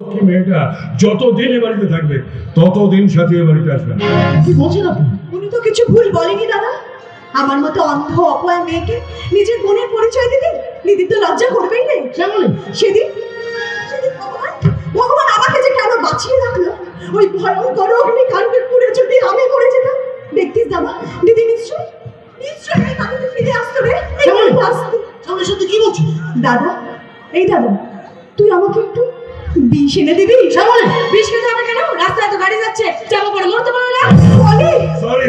মেয়েটা যতদিন এ বাড়িতে থাকবে ততদিন সাথী এ বাড়িতে আসবে না। কি বলছেন আপনি? উনি তো কিছু ভুল বলেনি দাদা। আমার মতো অন্ধ অপয়া মেয়েকে নিজের বোনের পরিচয় দিতে দিদি তো লজ্জা করবেই না। সেদিন ভগবান আমাকে যে কেন বাঁচিয়ে রাখলো, ওই ভয়ঙ্কর অগ্নিকাণ্ডে পুড়ে যদি আমি মরে যেতাম, দেখতিস দাদা দিদি নিশ্চয় এই বাড়িতে ফিরে আসতো রে। সত্যি কি বলছিস দাদা? এই দাদা, তুই আমাকে একটু বিষ এনে দিবি? বিষ খেতে হবে কেন? রাস্তায় তো গাড়ি যাচ্ছে, চাপা পড়ে মরতে পারো না। Sorry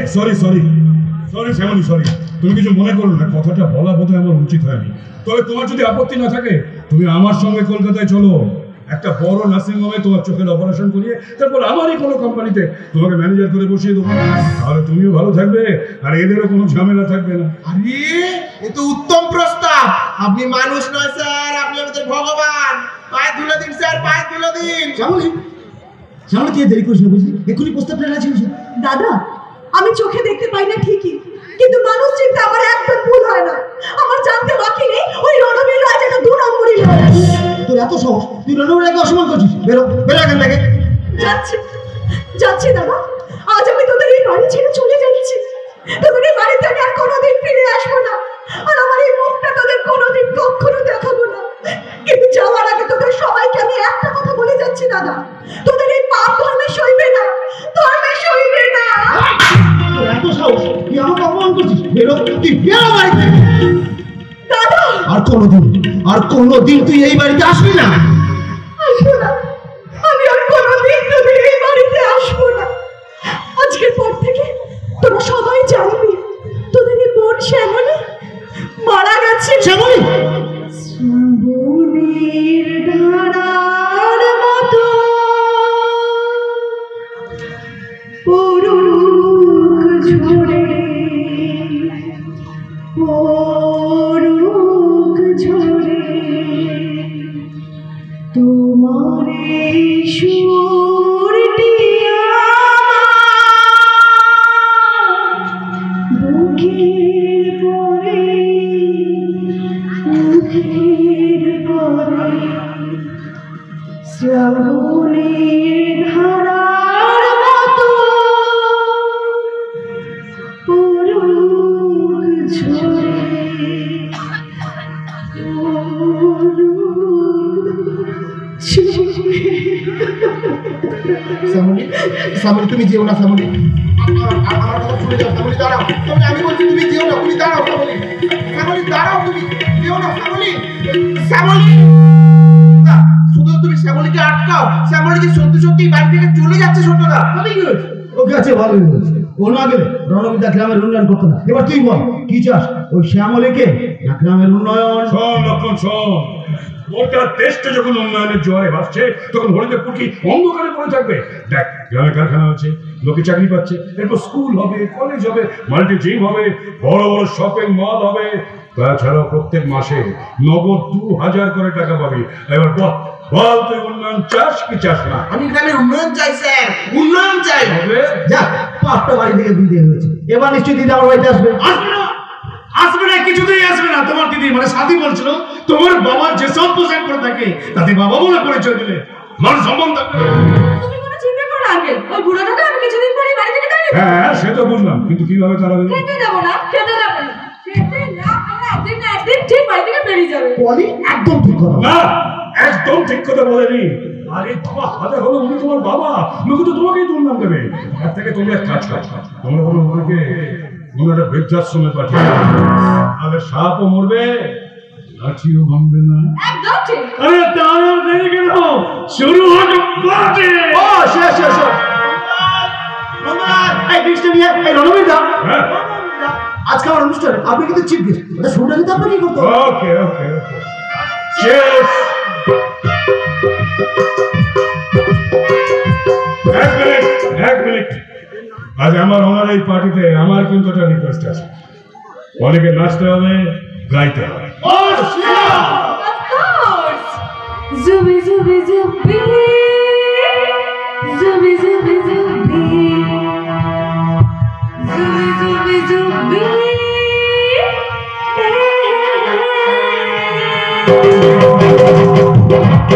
Shyamali, sorry. তুমি কিছু মনে করো না, কথাটা বলা বোধহয় আমার উচিত হয়নি। তবে তোমার যদি আপত্তি না থাকে তুমি আমার সঙ্গে কলকাতায় চলো। একটা বড় নার্সিং হোমে তোমার চোখের অপারেশন করিয়ে তারপর আমারই কোনো কোম্পানিতে তোমাকে ম্যানেজার করে বসিয়ে দেবো। তাহলে তুমিও ভালো থাকবে আর এদেরও কোনো ঝামেলা থাকবে না। আরে এ তো উত্তম প্রস্তাব। আপনি মানুষ নয় স্যার, আপনি আমাদের ভগবান। পায়ে তুলে দিন স্যার, পায়ে তুলে দিন। শ্যামলী তুই দেরি করিস না, বুঝলি? এক্ষুনি প্রস্তাবটা রাজি হয়েছে। দাদা, আমি চোখে দেখতে পাই না ঠিকই, কিন্তু মানুষ চিন্তা আমার একদম ভুল হয় না। আমার জানতে বাকি নেই ওই রণবীর রাজ একটা 2 নম্বরই লোক। তোর এত সাহস, তুই রণবীরকে অসম্মান করছিস? বেরো বেরো এখান থেকে। যাচ্ছি দাদা। আজ আমি তোদের এই বাড়ি ছেড়ে চলে যাচ্ছি। তোদের এই বাড়িতে আমি আর কোনোদিন ফিরে আসবো না, আর আমার এই মুখটা তোদের কোনোদিন কখনো দেখাবো না। কিন্তু যাওয়ার আগে তোদের সবাইকে আমি একটা কথা বলে যাচ্ছি দাদা, তোদের এই পাপ ধর্মে সইবে না, ধর্মে সইবে না। তোর এত সাহস, তুই আমাকে অপমান করছিস? বেরো, তুই বেরো বাড়ি থেকে। দাদা, আর কোনোদিন তুই এই বাড়িতে আসবি না। আসবো না, আমি আর কোনোদিন তোদের এই বাড়িতে আসবো না। আজকের পর থেকে তোরা সবাই জানবি তোদের এই বোন শ্যামলী মারা গেছে। শ্যামলী শ্রাবণের ধারার মতো পরুক ঝরে, পরুক ঝরে তোমার এই সুরটি বুকের পরে, বুকের পরে শ্রাবণের ধারার মতো পরুক ঝরে, শ্যামলী তুমি যেও না। শ্যামলী আমার কথা শুনে যাও। শ্যামলী দাঁড়াও, তুমি আমি বলছি তুমি যেও না। তুমি দাঁড়াও শ্যামলী দাঁড়াও, তুমি যেও না। শ্যামলী শুধু তুমি শ্যামলীকে আটকাও। শ্যামলী যে সত্যি বাড়ি থেকে চলে যাচ্ছে। সত্যটা কি হয়েছে? ওকে আছে, ভালোই হয়েছে। ও না গেলে রণবিদা গ্রামের উন্নয়ন করতো না। এবার তুই বল কি চাস, ওই শ্যামলীকে না গ্রামের উন্নয়ন? শোন লক্ষণ, শোন, গোটা দেশটা যখন উন্নয়নের জোয়ারে ভাসছে তখন হরিদেব পুরকি অন্ধকারে পড়ে থাকবে। দেখ, গ্রামে কারখানা আছে, লোকে চাকরি পাচ্ছে, এরপর স্কুল হবে, কলেজ হবে, মাল্টি জিম হবে, বড় বড় শপিং মল হবে। তাছাড়াও প্রত্যেক মাসে নগদ 2000 করে টাকা পাবি। এবার বল তুই উন্নয়ন চাস কি চাস না? আমি গ্রামের উন্নয়ন চাই স্যার, উন্নয়ন চাই। যা, পাঁচটা বাড়ি থেকে বিয়ে হয়েছে, এবার নিশ্চয়ই দিদি আমার বাড়িতে আসবে। আসবে না, কিছুতেই আসবে না। তোমার দিদি মানে সাথী বলছিল তোমার বাবা যেসব পোশাক করে থাকে তাতে বাবা বলে পরিচয় দিলে মানুষ সম্মান থাকবে। তুমি কোনো চিন্তা করো না আঙ্কেল, ওই বুড়োটাকে আমি কিছুদিন পরে বাড়ি থেকে তাড়িয়ে দেব। হ্যাঁ সে তো বুঝলাম, কিন্তু কিভাবে তাড়াবে? খেতে দেবো না, খেতে দেবো না, খেতে না, আমরা একদিন না একদিন ঠিক বাড়ি থেকে বেরিয়ে যাবে। বলি একদম ঠিক কথা না, একদম ঠিক কথা বলেনি। আরে বাবা, হাজার হলো উনি তোমার বাবা, লোকে তো তোমাকেই দুর্নাম দেবে। তার থেকে তুমি এক কাজ তোমরা বলো ওনাকে কোনো একটা বৃদ্ধাশ্রমে পাঠিয়ে তাহলে সাপও মরবে, লাঠিও ভাঙবে না। একদম ঠিক। আরে তার দেরি কেন, শুরু হোক পার্টি। ও শেষ। এই বৃষ্টি নিয়ে এই রণবীর দা, আজকে আমার অনুষ্ঠানে আপনি কিন্তু চিফ গেস্ট, এটা শুনলে কিন্তু আপনাকে কি করতে হবে? ওকে চিয়ার্স। এক মিনিট। আজ আমার ওনার এই পার্টিতে আমার কিন্তু একটা রিকোয়েস্ট আছে। অনেকে নাচতে হবে, গাইতে হবে। জুবি জুবি জুবি জুবি জুবি জুবি জুবি জুবি জুবি तो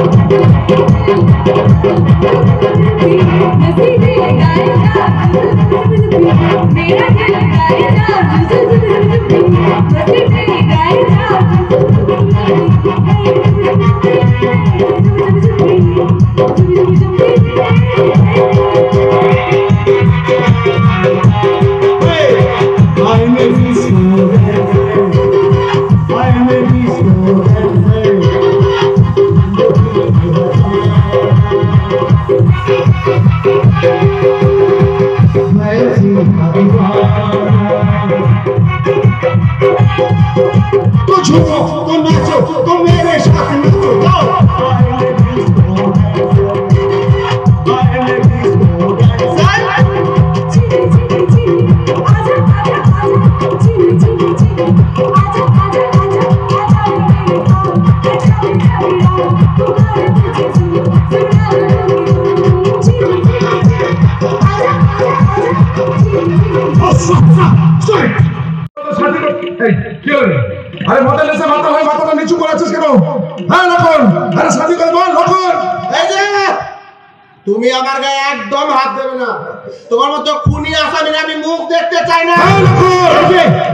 झूमो, तो नाचो, तो मेरे साथ नाचो, जाओ। আরে মাথা লেসে মাথা হয়, মাথাটা নিচু করে আছিস কেন? হ্যাঁ লক্ষণ, আরে শাদি করে বল লক্ষণ। এই যে তুমি আমার গায়ে একদম হাত দেবে না। তোমার মতো খুনি আসামির আমি মুখ দেখতে চাই না। হ্যাঁ লক্ষণ,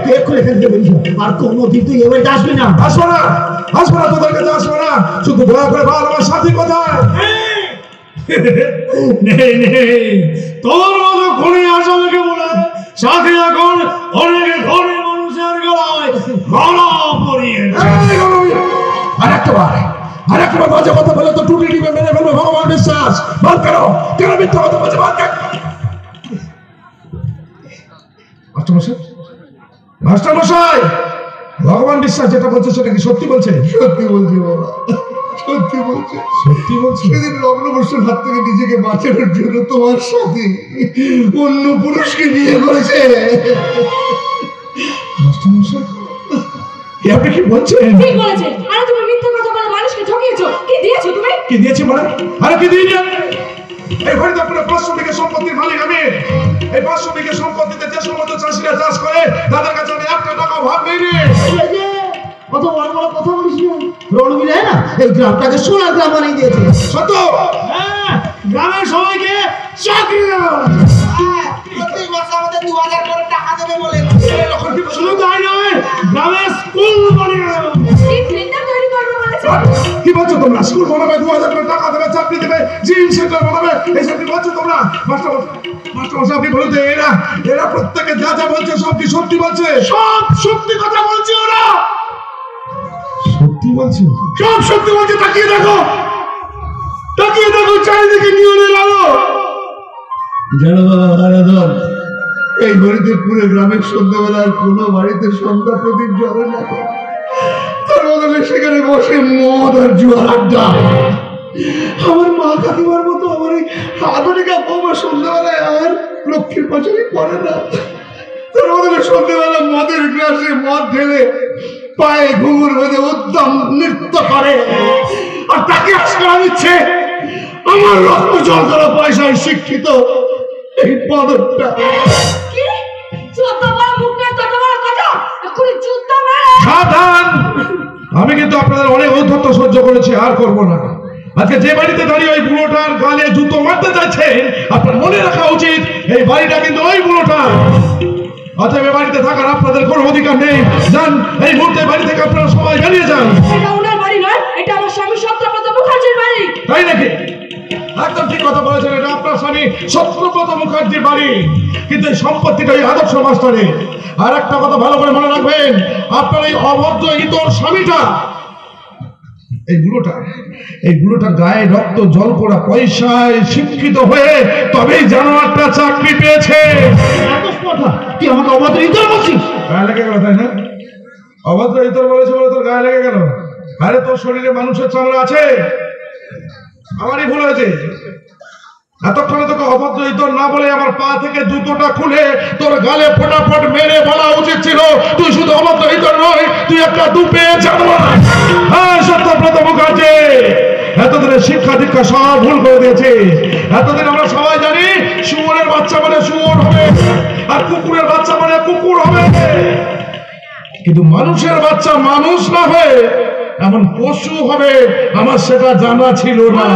তুই এক্ষুনি এখান থেকে বেরিয়ে যা। আর কোনোদিন তুই এবারে আসবি না। আসবো না, আসবো না, তোদের কাছে আসবো না। শুধু দয়া করে বল আমার সাথী কোথায়? নেই নেই, তোর মতো খুনি আসামিকে বলে সাথে এখন অনেক ধনী মানুষের গলায় মালা পরিয়েছে। আরেকবার বাজে কথা বলে তো টুটি টিপে মেরে ফেলবে ভগবান বিশ্বাস। বল কেন মিথ্যা কথা বলছে? বল কেন? মাস্টারমশাই, ভগবান বিশ্বাস যেটা বলছে সেটা কি সত্যি বলছে? সত্যি বলছি বাবা, সত্যি বলছি। সত্যি বলছে? সেদিন লগ্নবর্ষের হাত থেকে নিজেকে বাঁচানোর জন্য তোমার সাথে অন্য পুরুষকে বিয়ে করেছে। মাস্টারমশাই, আপনি কি বলছেন? ঠিক বলেছেন। আরে তুমি মিথ্যা কথা বলে মানুষকে ঠকিয়েছো। কি দিয়েছো তুমি? কি দিয়েছি মানে? আরে কি দিইনি আমি? এই হরিদাপুরে 500 বিঘা সম্পত্তির মালিক আমি। এই 500 বিঘা সম্পত্তিতে যে সমস্ত চাষিরা চাষ করে তাদের কাছে আমি 1 টাকা ভাব নেইনি। কত বড় বড় কথা বলিস না। রণবীর না এই গ্রামটাকে সোনার গ্রাম বানিয়ে দিয়েছে। সত্য? হ্যাঁ, গ্রামের সবাইকে চাকরি দেওয়া হয়েছে। প্রত্যেক মাসে আমাদের 2000 করে টাকা দেবে বলে। শুধু তাই নয়, গ্রামে স্কুল বানিয়ে দেওয়া হয়েছে। ঠিক সেন্টার তৈরি করবে বলেছে। কি বলছো তোমরা? স্কুল বানাবে, 2000 করে টাকা দেবে, চাকরি দেবে, জিম সেন্টার বানাবে, এইসব কি বলছো তোমরা? মাস্টারমশাই আপনি বলুন তো, এরা প্রত্যেকে যা যা বলছে সব কি সত্যি বলছে? সব সত্যি কথা বলছে ওরা, সত্যি বলছে? সব সত্যি বলছে। তাকিয়ে দেখো, তাকিয়ে দেখো, চারিদিকে নিয়নের আলো। জানো বাবা হারাধন, এই হরিদেবপুরে গ্রামের সন্ধ্যাবেলার কোনো বাড়িতে সন্ধ্যা প্রদীপ জ্বলে না। তার বদলে সেখানে বসে মদ আর জুয়ার আড্ডা। আমার মা কাকিমার মতো আমার এই আধুনিকা বৌমা সন্ধ্যাবেলায় আর লক্ষ্মীর পাঁচালি পড়ে না। তার বদলে সন্ধ্যাবেলা মদের গ্লাসে মদ ঢেলে পায়ে ঘুঙুর বেঁধে উদ্যম নৃত্য করে। আর তাকে আশকা দিচ্ছে আমার রক্ত জল করা পয়সায় শিক্ষিত এই পদকটা। কি? যত বড় মুখ না তত বড় কথা। এখনই যুদ্ধ মেরে। সাবধান! আমি কিন্তু আপনাদের অনেক ঔদ্ধত্য সহ্য করেছি, আর করব না। আজকে যে বাড়িতে দাঁড়িয়ে ওই বুড়োটার গালে জুতো মারতে চাইছেন, আপনার মনে রাখা উচিত এই বাড়িটা কিন্তু ওই বুড়োটার। অতএব এই বাড়িতে থাকার আপনাদের কোনো অধিকার নেই। যান, এই মুহূর্তে বাড়ি থেকে আপনারা সবাই বেরিয়ে যান। এটা ওনার বাড়ি নয়, এটা আমার স্বামী সত্যব্রত মুখার্জির বাড়ি। তাই নাকি? একদম ঠিক কথা বলেছেন, এটা আপনার স্বামী সত্যব্রত মুখার্জির বাড়ি। কিন্তু এই সম্পত্তিটা এই আদর্শ মাস্টারের। আর একটা কথা ভালো করে মনে রাখবেন, আপনার এই অভদ্র ইতর স্বামীটা, এই বুড়োটার গায়ে রক্ত জল করা পয়সায় শিক্ষিত হয়ে তবেই জানোয়ারটা চাকরি পেয়েছে। তুই আমাকে অভদ্র ইতর বলছিস? গায়ে লেগে গেল, তাই না? অভদ্র ইতর বলেছে বলে তোর গায়ে লেগে গেল? আরে তোর শরীরে মানুষের চামড়া আছে, আমারই ভুল হয়েছে। এতক্ষণে তোকে অভদ্র ইতর না বলে আমার পা থেকে জুতোটা খুলে তোর গালে ফটাফট মেরে বলা উচিত ছিল, তুই শুধু অভদ্র ইতর নয়, তুই একটা দুপে জানোয়ার। হ্যাঁ, সত্যব্রত মুখার্জি এতদিনের শিক্ষা দীক্ষা সব ভুল করে দিয়েছে। এতদিন আমরা সবাই জানি শুয়োরের বাচ্চা মানে শুয়োর হবে, আর কুকুরের বাচ্চা মানে কুকুর হবে। কিন্তু মানুষের বাচ্চা মানুষ না হয়ে এমন পশু হবে আমার সেটা জানা ছিল না।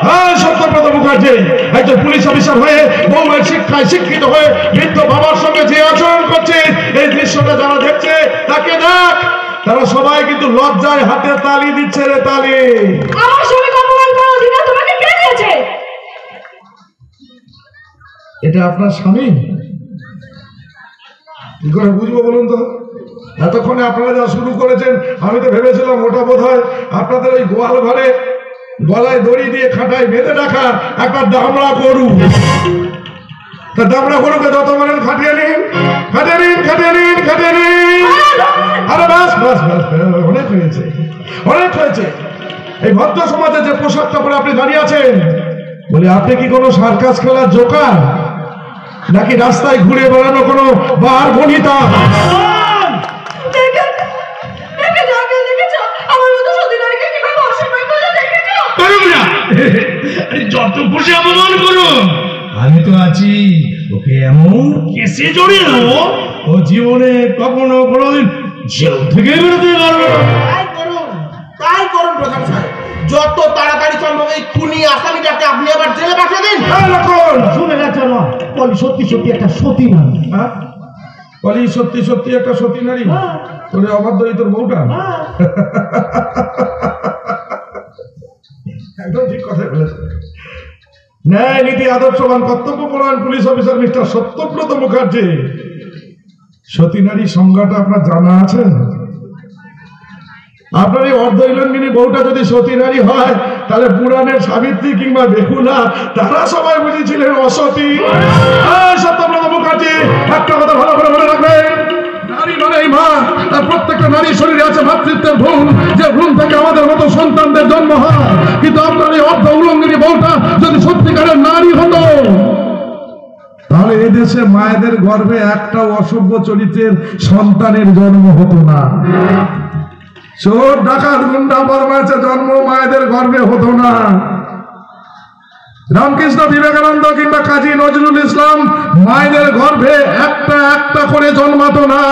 হ্যাঁ, সত্যব্রত মুখার্জি একজন পুলিশ অফিসার হয়ে বউয়ের শিক্ষায় শিক্ষিত হয়ে বৃদ্ধ বাবার সঙ্গে যে আচরণ করছে, এই দৃশ্যটা যারা দেখছে তাকে দেখ, তারা সবাই কিন্তু লজ্জায় হাতে তালি দিচ্ছে রে তালি। আমার স্বামীকে অপমান করার অধিকার তোমাকে কে দিয়েছে? এটা আপনার স্বামী? কি করে বুঝবো বলুন তো? এতক্ষণে আপনারা যা শুরু করেছেন আমি তো ভেবেছিলাম ওটা বোধ হয় আপনাদের ওই গোয়াল ঘরে গলায় দড়ি দিয়ে খাটায় বেঁধে রাখা একটা দামড়া গরু। তা দামড়া গরুকে যত বলেন খাটিয়ে নিন, খাটিয়ে নিন, খাটিয়ে নিন, খাটিয়ে নিন। আরে বাস বাস বাস, অনেক হয়েছে, অনেক হয়েছে। এই ভদ্র সমাজে যে পোশাকটা পরে আপনি দাঁড়িয়ে আছেন, বলে আপনি কি কোনো সার্কাস খেলার জোকার, নাকি রাস্তায় ঘুরে বেড়ানো কোনো বার বনিতা? যত খুশি অপমান করুন, আমি তো আছি। ওকে এমন কেসে জড়িয়ে দেবো ও জীবনে কখনো কোনোদিন জেল থেকে বেরোতে পারবে না। তাই করুন প্রধান সাহেব, যত তাড়াতাড়ি সম্ভব এই খুনি আসামিটাকে আপনি আবার জেলে পাঠিয়ে দিন। শুনে গেছে না, পলি সত্যি সত্যি একটা সতী নারী। পলি সত্যি সত্যি একটা সতী নারী? তোর অবাধ্যই তোর বউটা? একদম ঠিক কথা বলেছে। ন্যায় নীতি আদর্শবান কর্তব্যপরায়ণ police officer mister Satyabrata Mukherjee, সতী নারী সংজ্ঞাটা আপনার জানা আছে? আপনার এই অর্ধইলঙ্গিনী বউটা যদি সতী নারী হয়, তাহলে পুরাণের সাবিত্রী কিংবা বেহুলা তারা সবাই বুঝেছিলেন অসতী। সত্যব্রত মুখার্জি, একটা কথা ভালো করে মনে রাখবেন, নারী মানেই মা, আর প্রত্যেকটা নারীর শরীরে আছে মাতৃত্বের ভ্রূণ, যে ভ্রূণ থেকে আমাদের মতো সন্তানদের জন্ম হয়। কিন্তু আপনার এই অর্ধ উলঙ্গিনী বউটা যদি সত্যিকারের নারী হতো, তাহলে এদেশে মায়েদের গর্ভে একটাও অসভ্য চরিত্রের সন্তানের জন্ম হতো না। চোর ডাকাত গুন্ডা বদমাইশের জন্ম মায়েদের গর্ভে হতো না। রামকৃষ্ণ বিবেকানন্দ কিংবা কাজী নজরুল ইসলাম মায়েদের গর্ভে একটা একটা করে জন্মাতো না,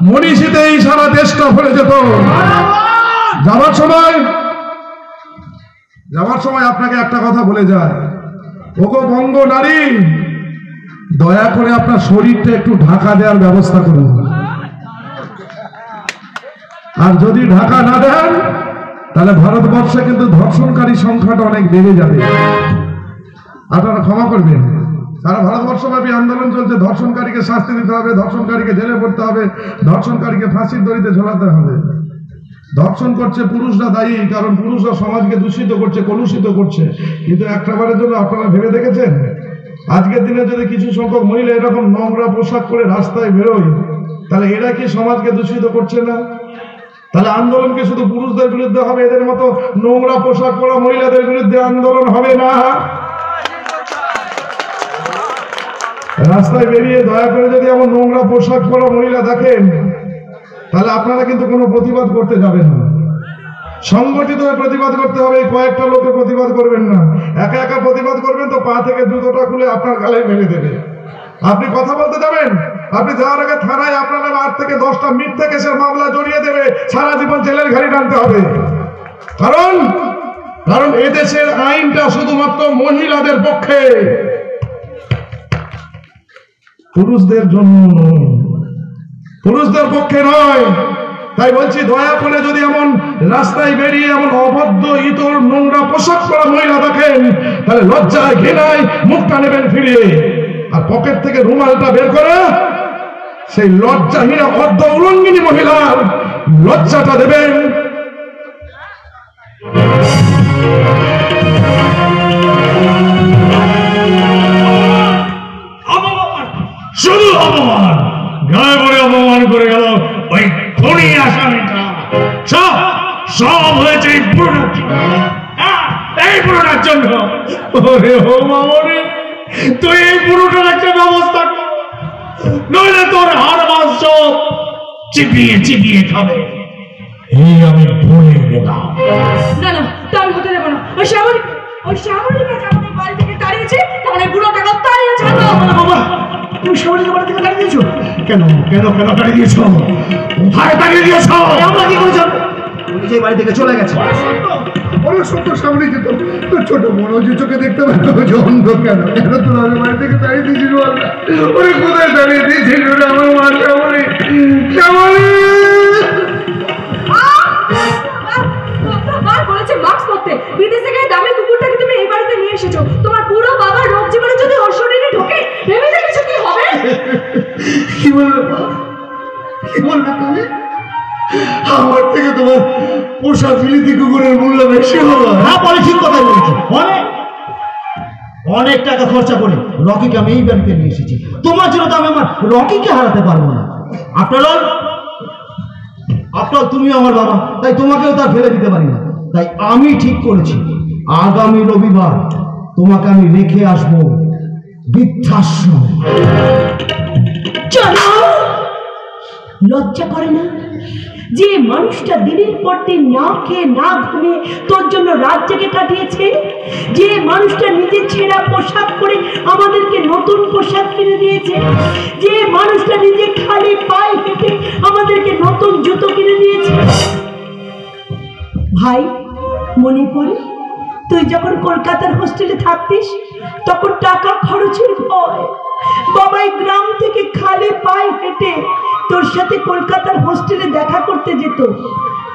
মনীষীতেই সারা দেশটা ভরে যেত। যাবার সময় আপনাকে একটা কথা বলে যায়, ওগো বঙ্গ নারী, দয়া করে আপনার শরীরটা একটু ঢাকা দেওয়ার ব্যবস্থা করুন। আর যদি ঢাকা না দেন, তাহলে ভারতবর্ষে কিন্তু ধর্ষণকারী সংখ্যাটা অনেক বেড়ে যাবে। আপনারা ক্ষমা করবেন, সারা ভারতবর্ষব্যাপী আন্দোলন চলছে, ধর্ষণকারীকে শাস্তি দিতে হবে, ধর্ষণকারীকে জেলে পড়তে হবে, ধর্ষণকারীকে ফাঁসির দড়িতে ঝোলাতে হবে। ধর্ষণ করছে পুরুষরা দায়ী, কারণ পুরুষরা সমাজকে দূষিত করছে, কলুষিত করছে। কিন্তু একটাবারের জন্য আপনারা ভেবে দেখেছেন, আজকের দিনে যদি কিছু সংখ্যক মহিলা এরকম নোংরা পোশাক করে রাস্তায় বেরোয়, তাহলে এরা কি সমাজকে দূষিত করছে না? তাহলে আন্দোলন কি শুধু পুরুষদের বিরুদ্ধে হবে? এদের মতো নোংরা পোশাক পরা মহিলাদের বিরুদ্ধে আন্দোলন হবে না? রাস্তায় বেরিয়ে দয়া করে যদি এমন নোংরা পোশাক পরা মহিলা দেখেন, তাহলে আপনারা কিন্তু কোনো প্রতিবাদ করতে যাবেন না। সংগঠিত হয়ে প্রতিবাদ করতে হবে, কয়েকটা লোকে প্রতিবাদ করবেন না। একা একা প্রতিবাদ করবেন তো পা থেকে জুতোটা খুলে আপনার গালে মেরে দেবে। আপনি কথা বলতে যাবেন, আপনি যাওয়ার আগে থানায় আপনার 8 থেকে 10টা মিথ্যে কেসের মামলা জড়িয়ে দেবে, সারা জীবন জেলের ঘাড়ি টানতে হবে। কারণ এদেশের আইনটা শুধুমাত্র মহিলাদের পক্ষে, পুরুষদের জন্য নয়, পুরুষদের পক্ষে নয়। তাই বলছি, দয়া করে যদি এমন রাস্তায় বেরিয়ে এমন অভদ্র ইতর নোংরা পোশাক পরা মহিলা দেখেন, তাহলে লজ্জায় ঘৃণায় মুখটা নেবেন ফিরিয়ে, আর পকেট থেকে রুমালটা বের করে সেই লজ্জাহীন অর্ধ উলঙ্গিনী মহিলার লজ্জাটা দেবেন। শুধু অপমান, গায়ে পড়ে অপমান করে গেল ওই খুনি আসামিটা। সব হয়েছে এই পুরোটার জন্য। ওরে ও মামনি, তুই এই পুরোটার একটা ব্যবস্থা কর, নইলে তোর হাড় মাংস চিপিয়ে চিপিয়ে খাবে। এই আমি বলে গেলাম। না না, তা আমি হতে দেবো না। ওই শ্যামলীকে যেমন এই বাড়ি থেকে তাড়িয়েছে, তেমন এই বুড়োটাকে তাড়িয়ে ছাড়ো। বাবা, তুমি শ্যামলীকে বাড়ি থেকে তাড়িয়ে দিয়েছো? কেন কেন কেন তাড়িয়ে দিয়েছ? কোথায় তাড়িয়ে দিয়েছ? আমরা কি করেছি? যে বাড়ি থেকে চলে গেছে। অনেক সত্য সামনে যেত তোর ছোট মনোজ চোখে দেখতে পারতো যে অন্ধ কেন কেন তোর আগে বাড়ি থেকে দাঁড়িয়ে দিয়েছিল ওরে কোথায় দাঁড়িয়ে দিয়েছিল আমার মা শ্যামলী শ্যামলী বলেছে মাস্ক পরতে, বিদেশে গিয়ে দামি কুকুরটাকে তুমি এই বাড়িতে নিয়ে এসেছো। তোমার পুরো বাবার রোগ জীবনে যদি ওর শরীরে ঢোকে ভেবে দেখেছো কি হবে? কি বলবে মা কি বলবে তুমি আমার থেকে তোমার পোষা বিলিতি কুকুরের মূল্য বেশি হলো? হ্যাঁ বলে ঠিক কথা বলেছো। অনেক টাকা খরচা করে রকিকে আমি এই বাড়িতে নিয়ে এসেছি। তোমার জন্য তো আমি আমার রকিকে হারাতে পারবো না। আপনার তুমি আমার বাবা, তাই তোমাকেও তার ফেলে দিতে পারি না। তাই আমি ঠিক করেছি আগামী রবিবার তোমাকে আমি রেখে আসবো বৃদ্ধাশ্রম। লজ্জা করে না যে মানুষটা দিনের পর দিন না খেয়ে না ঘুমিয়ে তোর জন্য রাত জেগে কাটিয়েছে, যে মানুষটা নিজের ছেঁড়া পোশাক পরে আমাদেরকে নতুন পোশাক কিনে দিয়েছে, যে মানুষটা নিজে খালি পায়ে হেঁটে আমাদেরকে নতুন জুতো কিনে দিয়েছে। ভাই মনে পড়ে তুই যখন কলকাতার হোস্টেলে থাকতিস তখন টাকা খরচের ভয় বাবাই গ্রাম থেকে খালি পায়ে হেঁটে তোর সাথে কলকাতার হোস্টেলে দেখা করতে যেত,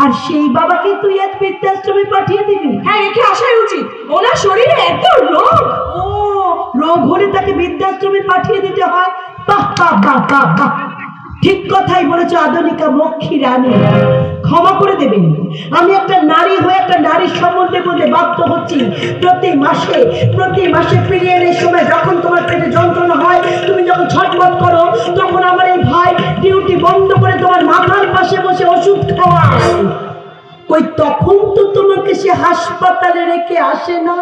আর সেই বাবাকে তুই এক বৃদ্ধাশ্রমে পাঠিয়ে দিবি? হ্যাঁ, রেখে আসাই উচিত। ওনার শরীরে এত রোগ, রোগ হলে তাকে বৃদ্ধাশ্রমে পাঠিয়ে দিতে হয়। বাহ বাহ বাহ বাহ বাহ, ঠিক কথাই বলেছো আধুনিকা লক্ষ্মী রানী। ক্ষমা করে দেবেন, আমি একটা নারী হয়ে একটা নারীর সম্বন্ধে বলতে বাধ্য হচ্ছি। প্রতি মাসে পিরিয়ডের সময় যখন তোমার পেটে যন্ত্রণা হয়, তুমি যখন ছটফট করো, তখন আমার এই ভাই ডিউটি বন্ধ করে তোমার মাথার পাশে বসে ওষুধ খাওয়ায়। ওই তখন তো তোমাকে সে হাসপাতালে রেখে আসে না?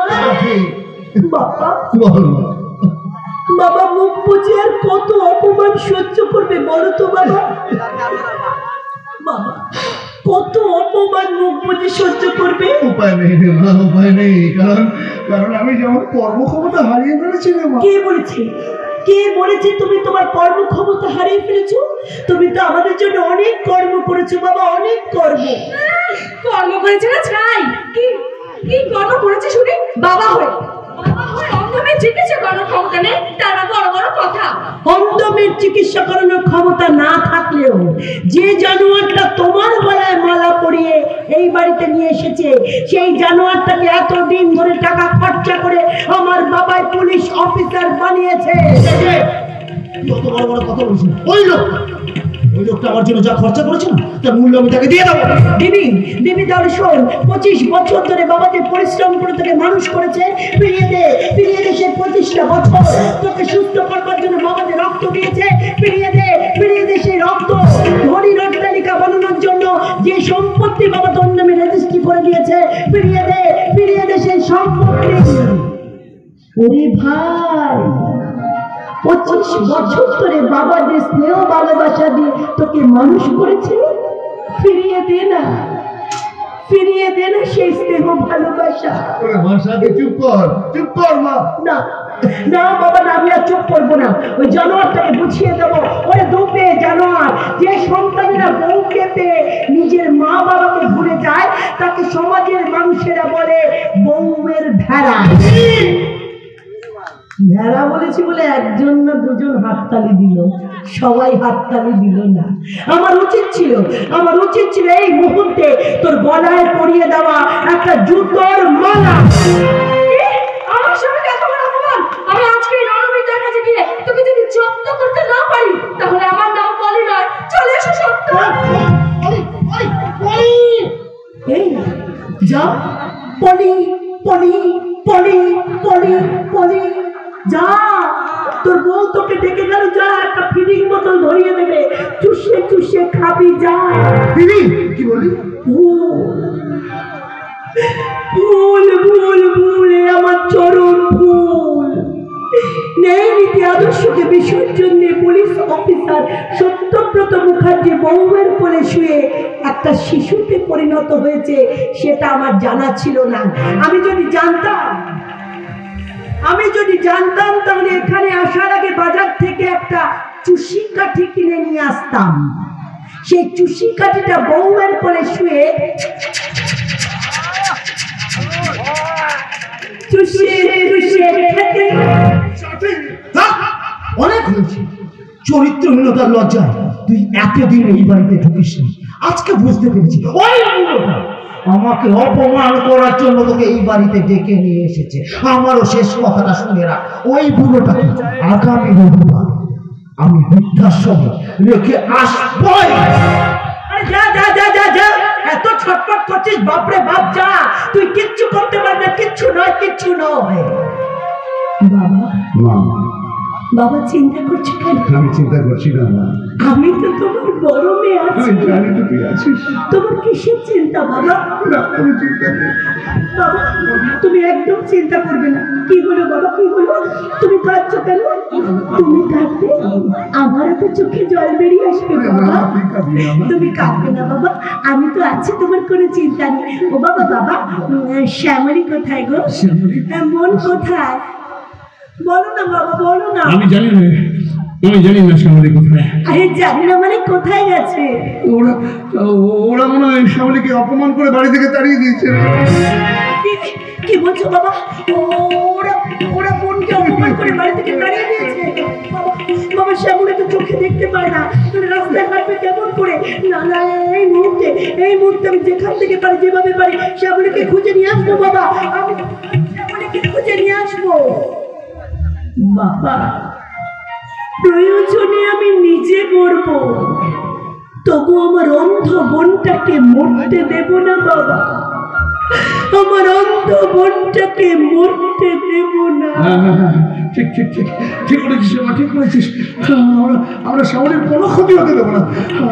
বাবা মুখ বুঝে আর কত অপমান সহ্য করবে বলো তো বাবা? বাবা কত অপমান মুখ বুঝে সহ্য করবে? উপায় নেই রে মা, উপায় নেই। কারণ আমি যেমন কর্মক্ষমতা হারিয়ে ফেলেছি রে মা। কে বলেছে তুমি তোমার কর্মক্ষমতা হারিয়ে ফেলেছো? তুমি তো আমাদের জন্য অনেক কর্ম করেছো বাবা, অনেক কর্ম করেছে না ছাই। কি কর্ম করেছে শুনি? বাবা হয়ে অন্ধমের চিকিৎসা করানোর ক্ষমতা নেই, তারা বড় বড় কথা। অন্ধমের চিকিৎসা করানোর ক্ষমতা না থাকলেও যে জানোয়ারটা তোমার গলায় মালা পরিয়ে এই বাড়িতে নিয়ে এসেছে, সেই জানোয়ারটাকে এতদিন ধরে টাকা খরচা করে আমার বাবাই পুলিশ অফিসার বানিয়েছে। কত বড় বড় কথা বলছি। ওই লোকটা আমার জন্য যা খরচা করেছে না, তার মূল্য আমি তাকে দিয়ে দেবো। দিবি তাহলে শোন, 25 বছর ধরে বাবাকে পরিশ্রম করে তোকে মানুষ করেছে, ফিরিয়ে দে সেই 25টা বছর তোকে সুস্থ করবার জন্য বাবাকে রক্ত দিয়েছে, ফিরিয়ে দে সেই রক্ত। ধনী অট্টালিকা বানানোর জন্য যে সম্পত্তি বাবা তোর নামে রেজিস্ট্রি করে দিয়েছে, ফিরিয়ে দে সেই সম্পত্তি। ওরে ভাই, 25 বছর ধরে বাবা যে স্নেহ ভালোবাসা দিয়ে তোকে মানুষ করেছে, ফিরিয়ে দে না সেই স্নেহ ভালোবাসা। চুপ কর মা। না বাবা না, আমি আর চুপ করবো না। ওই জানোয়ারটাকে বুঝিয়ে দেবো। ওই দুপে জানোয়ার, যে সন্তানেরা বউকে পেয়ে নিজের মা বাবাকে ভুলে যায়, তাকে সমাজের মানুষেরা বলে বউয়ের ভেড়া। ভেড়া বলেছি বলে একজন না দুজন হাততালি দিল, সবাই হাততালি দিল না। আমার উচিত ছিল এই মুহূর্তে তোর গলায় পরিয়ে দেওয়া একটা জুতোর মালা। আমার সঙ্গে এত বড় অপমান! আমি আজকে রণবীরটার কাছে গিয়ে তোকে যদি জব্দ করতে না পারি, তাহলে আমার নাম পলি নয়, চলে এসো সত্য। এই যা, পলি যা, তোর বউ তোকে ডেকে গেল, যা একটা ফিডিং বোতল ধরিয়ে দেবে, চুষে খাবি, যা। কি বলি? ভুল আমার চরম ভুল। ন্যায় নীতি আদর্শকে বিসর্জন দিয়ে পুলিশ অফিসার সত্যব্রত মুখার্জি বউয়ের কোলে শুয়ে একটা শিশুতে পরিণত হয়েছে, সেটা আমার জানা ছিল না। আমি যদি জানতাম তাহলে এখানে আসার আগে বাজার থেকে একটা চুষি কাঠি কিনে নিয়ে আসতাম। সেই চুষি কাঠিটা বউয়ের কোলে শুয়ে চুষিয়ে চুষিয়ে খেতে। অনেক হয়েছে চরিত্রহীনতার লজ্জা। তুই এতদিন এই বাড়িতে ঢুকিস নি, আজকে বুঝতে পেরেছি ওই বুড়োটা আমাকে অপমান করার জন্য তোকে এই বাড়িতে ডেকে নিয়ে এসেছে। আমারও শেষ কথাটা শুনে রাখ, ওই বুড়োটাকে আগামী রবিবার আমি বৃদ্ধাশ্রমে রেখে আসবো। যা যা যা যা যা, এত ছটফট করছিস, বাপরে বাপ যা, তুই কিচ্ছু করতে পারবি না, কিচ্ছু নয় কিচ্ছু নয়। বাবা মা, বাবা চিন্তা করছো কেন? আমি চিন্তা করছি না মা, আমি তো তোমার বড় মেয়ে আছি। আমি জানি তো তুই আছিস। তোমার কিসের চিন্তা বাবা? না, কোনো চিন্তা নেই বাবা তুমি একদম চিন্তা করবে না। কি হলো বাবা, কি হলো? তুমি কাঁদছো কেন? তুমি কাঁদবে আমারও তো চোখে জল বেরিয়ে আসবে বাবা। তুমি কাঁদবে না বাবা, আমি তো আছি, তোমার কোনো চিন্তা নেই। ও বাবা বাবা, শ্যামলী কোথায় গো? মন কোথায়? বলো না বাবা, বলো না। আমি জানি না, আমি জানি না শ্যামলী কোথায়। আরে জানি না মানে কোথায় গেছে? ওরা মনে হয় শ্যামলীকে অপমান করে বাড়ি থেকে তাড়িয়ে দিয়েছে। কি বলছো বাবা? ওরা ওরা বোনকে অপমান করে বাড়ি থেকে তাড়িয়ে দিয়েছে? বাবা বাবা, শ্যামলী তো চোখে দেখতে পায় না, তুমি রাস্তায় হাঁটবে কেমন করে? না না, এই মুহূর্তে আমি যেখান থেকে পারি, যেভাবে পারি শ্যামলীকে খুঁজে নিয়ে আসবো বাবা। আমি শ্যামলীকে খুঁজে নিয়ে আসবো বাবা। প্রয়োজনে আমি নিজে মরবো, তবু আমার অন্ধ বোনটাকে মরতে দেব না বাবা। আমার অন্ধ বোনটাকে মরতে দেব না। ঠিক ঠিক ঠিক ঠিক করেছিস মা, ঠিক করেছিস। আমরা শ্যামলীর কোনো ক্ষতি হতে দেবো না।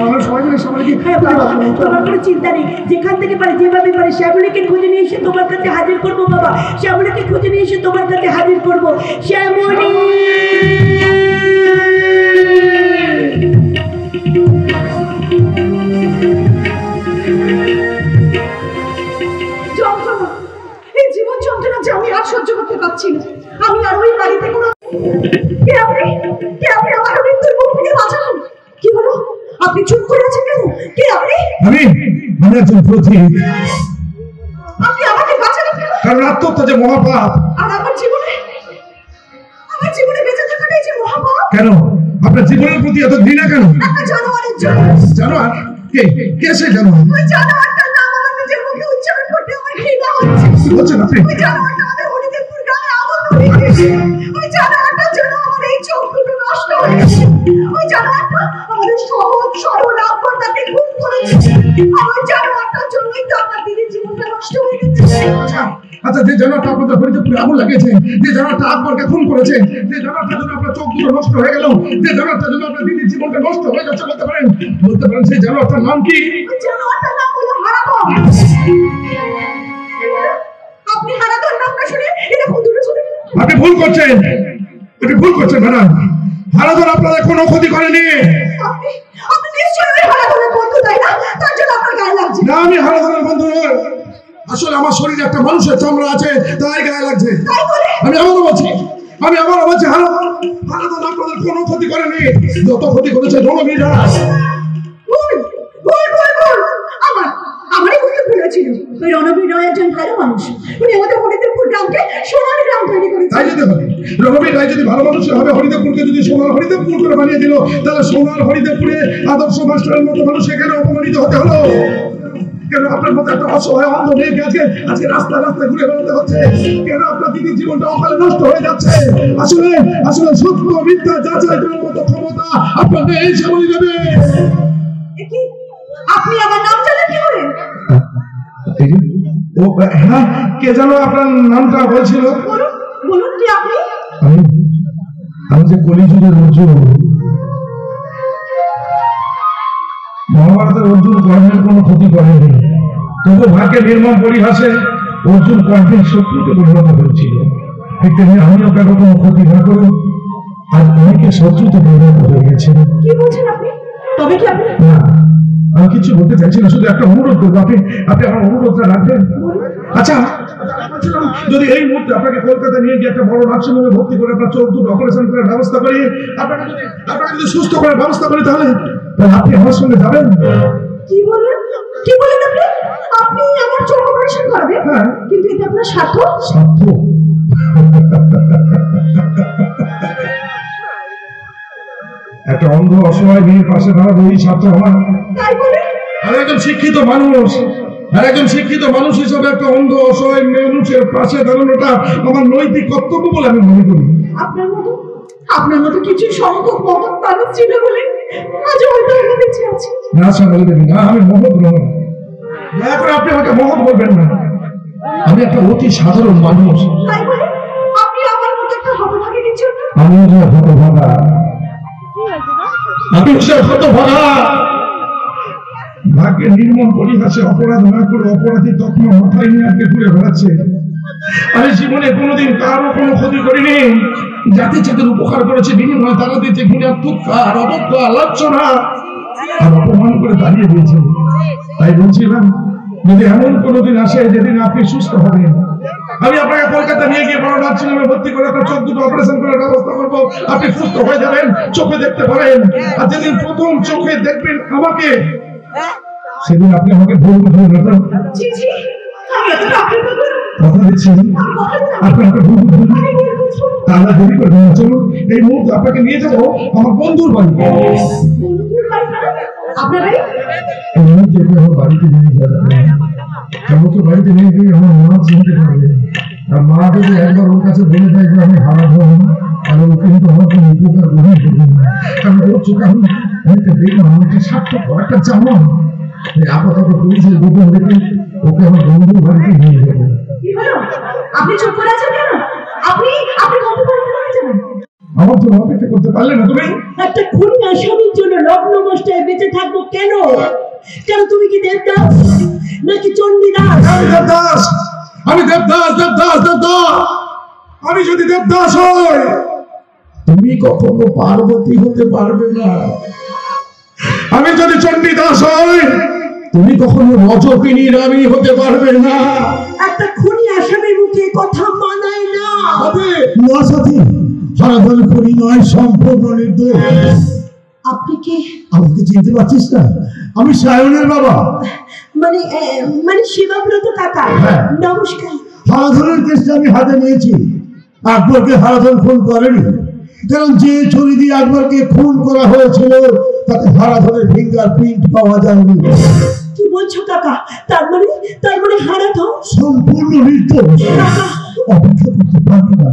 আমরা সবাই মিলে শ্যামলীকে। হ্যাঁ বাবা, তোমার কোনো চিন্তা নেই, যেখান থেকে পারি যেভাবে পারি শ্যামলীকে খুঁজে নিয়ে এসে তোমার কাছে হাজির করবো বাবা। শ্যামলীকে খুঁজে নিয়ে এসে তোমার কাছে হাজির করবো। শ্যামলী যন্ত্রণা, এই জীবন যন্ত্রণা যে আমি আর সহ্য করতে পারছি না। আমি আর ওই বাড়িতে কোনো কে আপনি আমার মৃত্যুর মুখ থেকে বাঁচালেন। কি হলো? আপনি চুপ করে আছেন কেন? কে আপনি? আমি একজন পথিক। আপনি আমাকে বাঁচালেন কেন? কারণ আত্মহত্যা যে মহাপাপ। আর আমার জীবনে বেঁচে থাকাটাই যে মহাপাপ। কেন আপনার জীবনের প্রতি এত ঘৃণা কেন? একটা জানোয়ারের জন্য। জানোয়ার? কে সে জানোয়ার? ওই জানোয়ারটার নাম আমার নিজের মুখে উচ্চারণ করতে আমার ঘৃণা হচ্ছে। কি বলছেন আপনি? ওই জানোয়ারটা আমাদের হরিদেবপুর গ্রামে আগুন ধরিয়েছে। ওই জানোয়ারটার জন্য আমার এই চোখ দুটো নষ্ট হয়েছে। ওই জানোয়ারটা আমাদের সহজ সরল আব্বাটাকে খুন করেছে। আর ওই জানোয়ারটার জন্যই তো আমার দিদির জীবনটা নষ্ট হয়ে গেছে। আচ্ছা, যে জানোয়ারটা আপনাদের হরিদেবপুরে আগুন লাগিয়েছে, যে জানোয়ারটা আকবরকে খুন করেছে, যে জানোয়ারটার জন্য আপনার চোখ দুটো নষ্ট হয়ে গেল, যে জানোয়ারটার জন্য আপনার দিদির জীবনটা নষ্ট হয়ে যাচ্ছে, বলতে পারেন সেই জানোয়ারটার নাম কি? ওই জানোয়ারটার নাম হলো হারাধন। আপনি হারাধন নামটা শুনে এরকম দূরে চলে গেলেন। আপনি ভুল করছেন ম্যাডাম। হারাধন আপনাদের কোনো ক্ষতি করেনি। আপনি নিশ্চয়ই ওই হারাধনের বন্ধু, তাই না? তার জন্য আপনার গায়ে লাগছে। না, আমি হারাধনের বন্ধু নই। আসলে আমার শরীরে একটা মানুষের চামড়া আছে, তাই গায়ে লাগছে। আমি আবারও বলছি হারাধন আপনাদের কোনো ক্ষতি করেনি। যত ক্ষতি করেছে রণবীরা। আমারই বুঝতে ভুল হয়েছিল। ওই রণবীর রায় একজন ভালো মানুষ। উনি আমাদের হরিদেবপুর গ্রামকে সোনার গ্রাম তৈরি করেছেন। তাই যদি হয়, রণবীর রায় যদি ভালো মানুষ হবে, হরিদেবপুরকে যদি সোনার হরিদেবপুর করে বানিয়ে দিল, তাহলে সোনার হরিদেবপুরে আদর্শ মাস্টারের মতো মানুষ এখানে অপমানিত হতে হলো কেন? আপনার মতো একটা অসহায় অন্ধ মেয়েকে আজকে রাস্তায় ঘুরে বেড়াতে হচ্ছে কেন? আপনার দিদির জীবনটা অকালে নষ্ট হয়ে যাচ্ছে। আসলে সত্য মিথ্যা যাচাই করার মতো ক্ষমতা আপনাকে এই শ্যামলী দেবে। আপনি আমার নাম জানেন কি করে? ও হ্যাঁ, কে জানো আপনার নামটা বলছিল? বলুন কি আপনি? আমি যে কলিযুগের অর্জুন, মহাভারতের অর্জুন কর্ণের কোনো ক্ষতি করেনি, তবু ভাগ্যের নির্মম পরিহাসে অর্জুন কর্ণের শত্রুতে পরিণত হয়েছিল। ঠিক তেমনি আমিও কারো কোনো ক্ষতি না করে আজ অনেকে শত্রুতে পরিণত হয়ে গেছে। কি বলছেন আপনি? তবে কি আপনি? না, আমি কিছু বলতে চাইছি না, শুধু একটা অনুরোধ করবো, আপনি আপনি আমার অনুরোধটা রাখবেন। আচ্ছা, যদি এই মুহূর্তে আপনাকে কলকাতা নিয়ে গিয়ে একটা বড় নার্সিংহোমে ভর্তি করে আপনার চোখ দুটো অপারেশন করার ব্যবস্থা করি, আপনাকে যদি সুস্থ করার ব্যবস্থা করি, তাহলে আপনি আমার সঙ্গে যাবেন? কি বললেন আপনি? আপনি আমার চোখ অপারেশন করবেন? হ্যাঁ। কিন্তু এটা আপনার স্বার্থ। একটা অন্ধ অসহায় মেয়ের পাশে দাঁড়াবো, এই ছাত্র আমার। তাই বলে আর একজন শিক্ষিত মানুষ হিসাবে একটা অন্ধ অসহায় মানুষের পাশে দাঁড়ানোটা আমার নৈতিক কর্তব্য বলে আমি মনে করি। আপনার মতো কিছু সংখ্যক মহৎ মানুষ ছিল বলে আজ হয়তো আমি বেঁচে আছি। না শ্যামলী দেবী, না, আমি মহৎ নই। দয়া করে আপনি আমাকে মহৎ বলবেন না। আমি একটা অতি সাধারণ মানুষ। তাই বলে আপনি আমার মতো একটা হতভাগিনীর জন্য? আমি হতভাগা, ভাগ্যের নির্মম পরিহাসে অপরাধ না করে অপরাধী তখন মাথায় নিয়ে আগে ঘুরে বেড়াচ্ছে। আমি জীবনে কোনোদিন কারো কোনো ক্ষতি করিনি, জাতি জাতির উপকার করেছে, বিনিময়ে তারা দিয়েছে ঘৃণার ধিক্কার, অবজ্ঞা, লাঞ্ছনা আর অপমান করে দাঁড়িয়ে দিয়েছে। তাই বলছিলাম, যদি এমন কোনোদিন আসে যেদিন আপনি সুস্থ হবেন, আমি আপনাকে কলকাতা নিয়ে গিয়ে বড় নার্সিংহোমে ভর্তি করে আপনার চোখ দুটো অপারেশন করার ব্যবস্থা করবো। আপনি সুস্থ হয়ে যাবেন, চোখে দেখতে পারেন। আর যেদিন প্রথম চোখে দেখবেন আমাকে, সেদিন আপনি আমাকে ভুল বুঝবেন না। জি জি, আমি এতটা আপনাকে কথা দিচ্ছি, আপনি আমাকে ভুল বুঝবেন না। তাহলে দেরি করবেন না, চলুন এই মুহূর্তে আপনাকে নিয়ে যাবো আমার বন্ধুর বাড়ি। আপনার বাড়ি? এই মুহূর্তে আমার বাড়িতে নিয়ে যাবে, কেমন তো বাড়িতে নিয়ে গিয়ে আমার মা চিনতে পারবে। আর মা যদি একবার ওর কাছে বলে দেয় যে আমি হারা ধরুন, আর ও কিন্তু আমার কোনো উপকার গ্রহণ করবে না, কারণ ওর চোখে আমি একটা দেখলাম একটা স্বার্থপর একটা জামা। আপাতত পুলিশের গোপন রেখে ওকে আমার বন্ধুর বাড়িতে নিয়ে যাবো। কি হলো? আপনি চুপ করে আছেন কেন? আপনি কত করে যাবেন? আমার জন্য অপেক্ষা করতে পারলে না তুমি? একটা খুনি আসামির জন্য লগ্ন নষ্টায় বেঁচে থাকবো কেন? কেন তুমি কি দেবদাস নাকি চণ্ডীদাস? আমি দেবদাস। আমি যদি দেবদাস হই, তুমি কখনো পার্বতী হতে পারবে না। আমি যদি চণ্ডীদাস হই, তুমি কখনো রজকিনী রানী হতে পারবে না। একটা খুনি আসামির মুখে কথা মানায় না। না সাথী, হারাধন খুনি নয়, সম্পূর্ণ নির্দোষ। আপনি কে? আমাকে চিনতে পারছিস না? আমি সায়নের বাবা, মানে শিবব্রত কাকা। নমস্কার। হারাধনের কেসটা আমি হাতে নিয়েছি। আকবরকে হারাধন খুন করেনি, কারণ যে ছুরি দিয়ে আকবরকে খুন করা হয়েছিল তাতে হারাধনের ফিঙ্গারপ্রিন্ট পাওয়া যায়নি। কি বলছো কাকা? তার মানে হারাধন সম্পূর্ণ নির্দোষ। অপেক্ষা করতে পারবি না?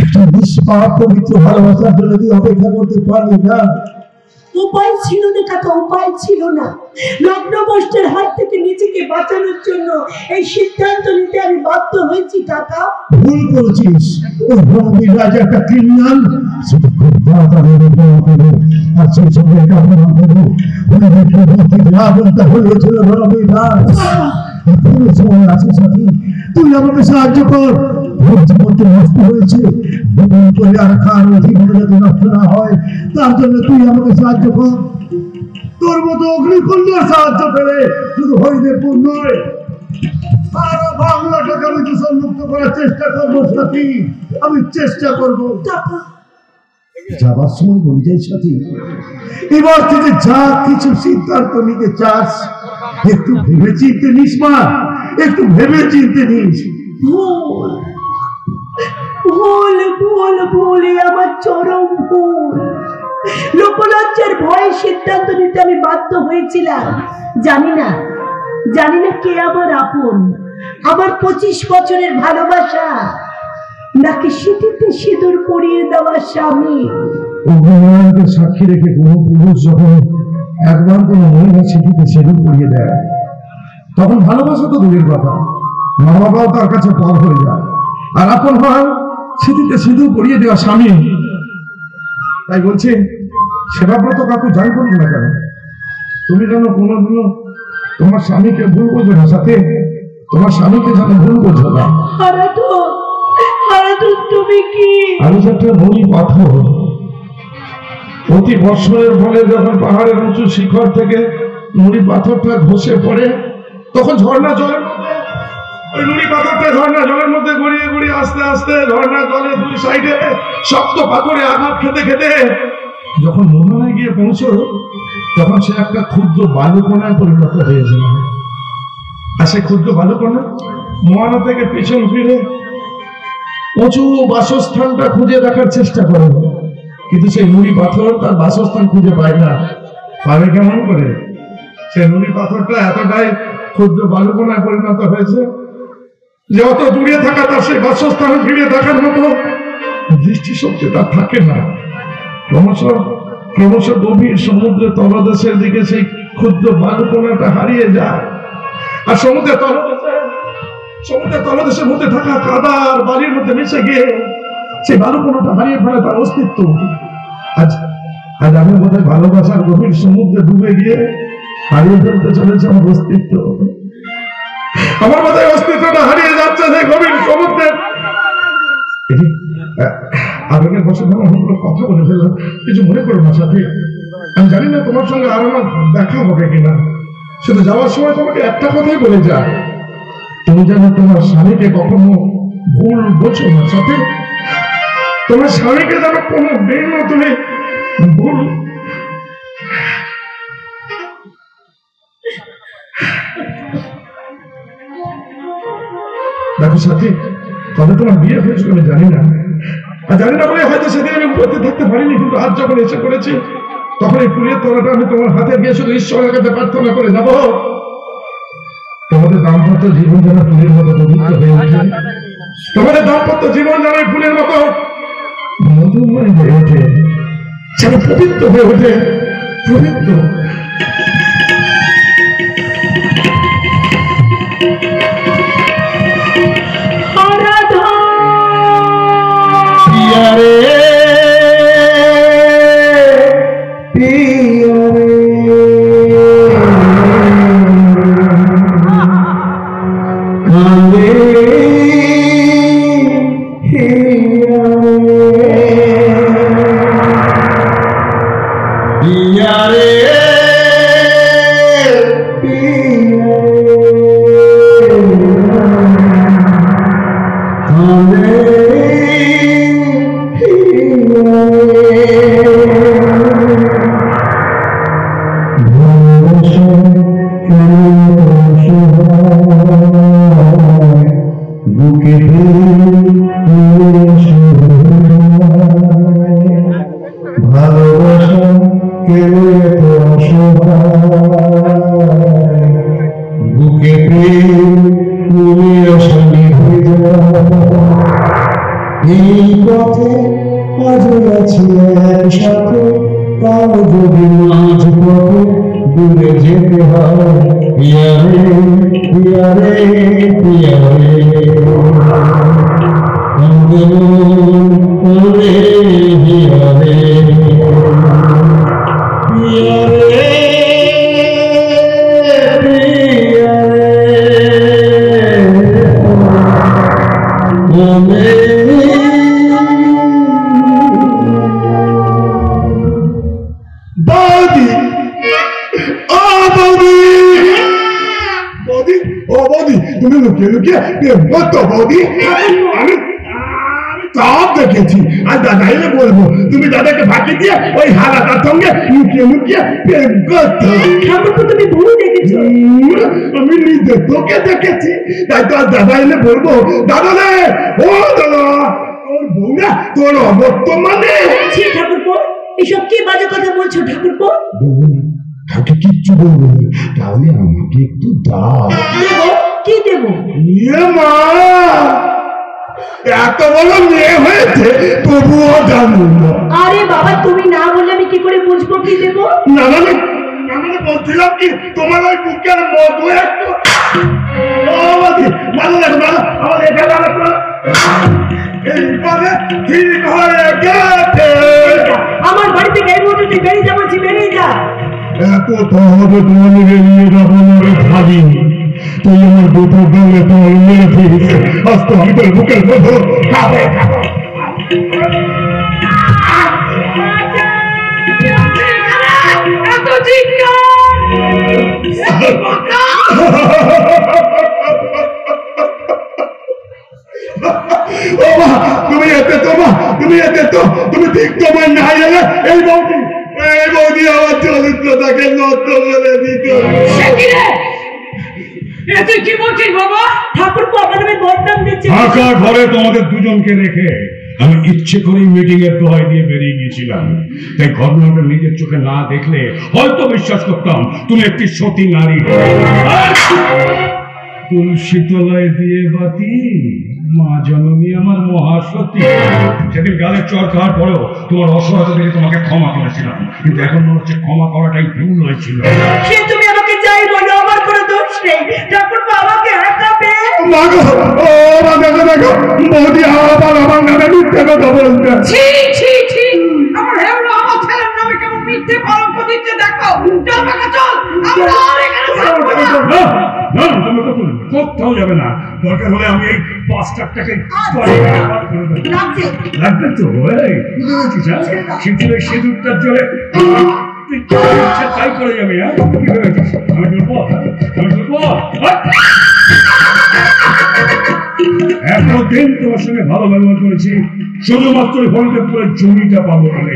একটা নিষ্পাপ পবিত্র ভালোবাসার জন্য তুই অপেক্ষা করতে পারবি না? উপায় ছিল না কাকা, উপায় ছিল না। লগ্ন নষ্টের হাত থেকে নিজেকে বাঁচানোর জন্য এই সিদ্ধান্ত নিতে আমি বাধ্য হয়েছি কাকা। ভুল করেছিস। ওই ভ্রমণীর রাজা একটা ক্রিমিনাল, সেটা খুব তাড়াতাড়ি আর সেই সঙ্গে একটা অপমান করবো। ওই বিপ্লবী আগুনটা হয়েছিল ভ্রমণীর রাজ। এখনো সময় আছে সাথী, তুই আমাকে সাহায্য কর। ভোট জীবনটা নষ্ট হয়েছে, নতুন করে আর কারো জীবনে যাতে নষ্ট না হয়, তার জন্য তুই আমাকে সাহায্য কর। তোর মতো অগ্নিকন্যার সাহায্য পেলে শুধু হরিদেবপুর নয়, সারা বাংলাটাকে আমি দূষণমুক্ত করার চেষ্টা করবো সাথী, আমি চেষ্টা করবো। যাবার সময় বলে যাই সাথী, এবার থেকে যা কিছু সিদ্ধান্ত নিতে চাস একটু ভেবে চিনতে নিস মা, একটু ভেবে চিনতে নিস। ভুল আমার চরম ভুল। লোকলজ্জার ভয়ে সিদ্ধান্ত নিতে আমি বাধ্য হয়েছিলাম। জানি না কে আমার আপন, আমার 25 বছরের ভালোবাসা নাকি সিঁথিতে সিঁদুর পরিয়ে দেওয়া স্বামী। অগ্নিনারায়ণকে সাক্ষী রেখে কোনো পুরুষ যখন একবার কোনো মহিলা সিঁথিতে সিঁদুর পরিয়ে দেয়, তখন ভালোবাসা তো দূরের কথা, মা বাবাও তার কাছে পর হয়ে যায়। আর আপন হয় সিঁথিতে সিঁদুর পরিয়ে দেওয়া স্বামী। তাই বলছি, সেবাব্রত কাকু যাই করুন না কেন, তুমি যেন কোনোদিনও তোমার স্বামীকে ভুল বোঝো না সাথে, তোমার স্বামীকে যেন ভুল বোঝো না। তুমি কি? আমি একটা মনি পাথর, অতি বর্ষণের ফলে যখন পাহাড়ের উঁচু শিখর থেকে নুড়ি পাথরটা ঘষে পড়ে, তখন ঝর্ণা জলের মধ্যে ওই নুড়ি পাথরটা ঝর্ণা জলের মধ্যে গড়িয়ে গড়িয়ে আস্তে আস্তে ঝর্ণা জলে দুই সাইডে শক্ত পাথরে আঘাত খেতে খেতে যখন মোহনায় গিয়ে পৌঁছলো, তখন সে একটা ক্ষুদ্র বালুকণায় পরিণত হয়েছিল। আর সে ক্ষুদ্র বালুকণা মোহনা থেকে পিছন ফিরে উঁচু বাসস্থানটা খুঁজে দেখার চেষ্টা করে, কিন্তু সেই নুড়ি পাথর তার বাসস্থান খুঁজে পায় না। পাবে কেমন করে? সে নুড়ি পাথরটা এতটাই ক্ষুদ্র বালুকণায় পরিণত হয়েছে যে অত দূরে থাকা তার সেই বাসস্থান ফিরে দেখার মতো দৃষ্টিশক্তি তার থাকে না। ক্রমশ গভীর সমুদ্রের তলদেশের দিকে সেই ক্ষুদ্র বালুকণাটা হারিয়ে যায়। আর সমুদ্রের তলদেশের মধ্যে থাকা কাদা আর বালির মধ্যে মিশে গিয়ে সেই বালুকণাটা হারিয়ে ফেলে তার অস্তিত্ব। আজ আমি বোধহয় ভালোবাসার গভীর সমুদ্রে ডুবে গিয়ে হারিয়ে ফেলতে চলেছে আমার অস্তিত্ব। আমার বোধহয় অস্তিত্বটা হারিয়ে যাচ্ছে সেই গভীর সমুদ্রে। আবেগের বসে কথা বলে ফেললাম, কিছু মনে করো না সাথী। আমি জানি না তোমার সঙ্গে আর আমার দেখা হবে কিনা, শুধু যাওয়ার সময় তোমাকে একটা কথাই বলে যায়, তুমি যেন তোমার স্বামীকে কখনো ভুল বোঝো না সাথে। তোমার স্বামীকে যেন কোনো দিনও তুমি ভুল দেখো সাথী, তবে তোমার বিয়ে হয়েছিল আমি জানি না, আর জানি না বলে হয়তো সেদিন আমি উপস্থিত থাকতে পারিনি, কিন্তু আজ যখন এসে পড়েছি তখন এই ফুলের তলাটা আমি তোমার হাতে দিয়ে শুধু ঈশ্বরের কাছে প্রার্থনা করে যাবো তোমাদের দাম্পত্য জীবন যেন ফুলের মতো পবিত্র হয়ে ওঠে, তোমাদের দাম্পত্য জীবন যেন ফুলের মতো মধুময় হয়ে ওঠে, যেন পবিত্র হয়ে ওঠে, পবিত্র। তুমি দাদাকে ফাঁকি দিয়ে ওই হারাটার সঙ্গে লুকিয়ে লুকিয়ে প্রেম করতো। তুমি ভুল দেখেছো। আমি নিজে তোকে দেখেছি, তাই তো আর দাদা এলে বলবো, দাদা রে, ও দাদা, তোর বউরা তোর অবর্তমানে। ঠাকুরপো, এসব কি বাজে কথা বলছো ঠাকুরপো? কাউকে কিচ্ছু বলবো না, তাহলে আমাকে একটু দাও। কি দেবো? মা, এত বড় মেয়ে হয়েছে তবুও জানো না। আরে বাবা, তুমি না বললে আমি কি করে বুঝবো কি দেবো? না মানে বলছিলাম কি, তোমার ওই বুকের মধু একটু ভালো লাগে, ভালো আমার এখানে এইভাবে ঠিক হয়ে গেছে। আমার বাড়ি থেকে এই মুহূর্তে তুই বেরিয়ে যাবো, বেরিয়ে যা। এত সহজে তোমাকে বেরিয়ে যাবো আমি ভাবিনি, তুই আমার দুটো গেলে তোমার মেরে ফিরিস। আজ তো আমি তোর বুকের মধু খাবো খাবো। এত চিৎকার তুমি এতে তো মা, তুমি এতে তো, তুমি ঠিক তোমার না এলে এই বৌদি আমার চরিত্রটাকে নষ্ট করে দিত। তুই কি বলছিস বাবা? ঠাকুর আপনার বদনাম দিচ্ছে। ফাঁকা ঘরে তোমাদের দুজনকে রেখে আমি ইচ্ছে করেই মিটিং এর দোহাই দিয়ে বেরিয়ে গিয়েছিলাম। তাই ঘটনাটা নিজের চোখে না দেখলে হয়তো বিশ্বাস করতাম তুমি একটি সতী নারী। তুলসী তলায় দিয়ে বাতি, মা জননী আমার মহাসতী। সেদিন গালের চর খাওয়ার পরেও তোমার অসহায়তা দেখে তোমাকে ক্ষমা করেছিলাম, কিন্তু এখন মনে হচ্ছে ক্ষমা করাটাই ভুল হয়েছিল। সে তুমি আমাকে যাই বলো, আমার কোনো দোষ নেই। ঠাকুর আমাকে হাঁকাবে। মাগো, ও মা, দেখো দেখো, বৌদি আবার আমার নামে মিথ্যে কথা বলছে। ছি ছি ছি, আমার হেওড়া আমার ছেলের নামে কেমন মিথ্যে কলঙ্ক দিচ্ছে দেখো। চল বাবা চল, আমরা আর এখানে থাকবো না। না, তুমি কোথাও যাবে না। দরকার হলে আমি এই বাস্টারটাকে লাগবে তো। শিবচুরের সিঁদুরটার জলে তাই করে যাবে। কি ভেবেছিস আমি দুর্বল? আমি দুর্বল? এতদিন তোমার সঙ্গে ভালো ব্যবহার করেছি শুধুমাত্র হরিদেবপুরের জমিটা পাবো বলে।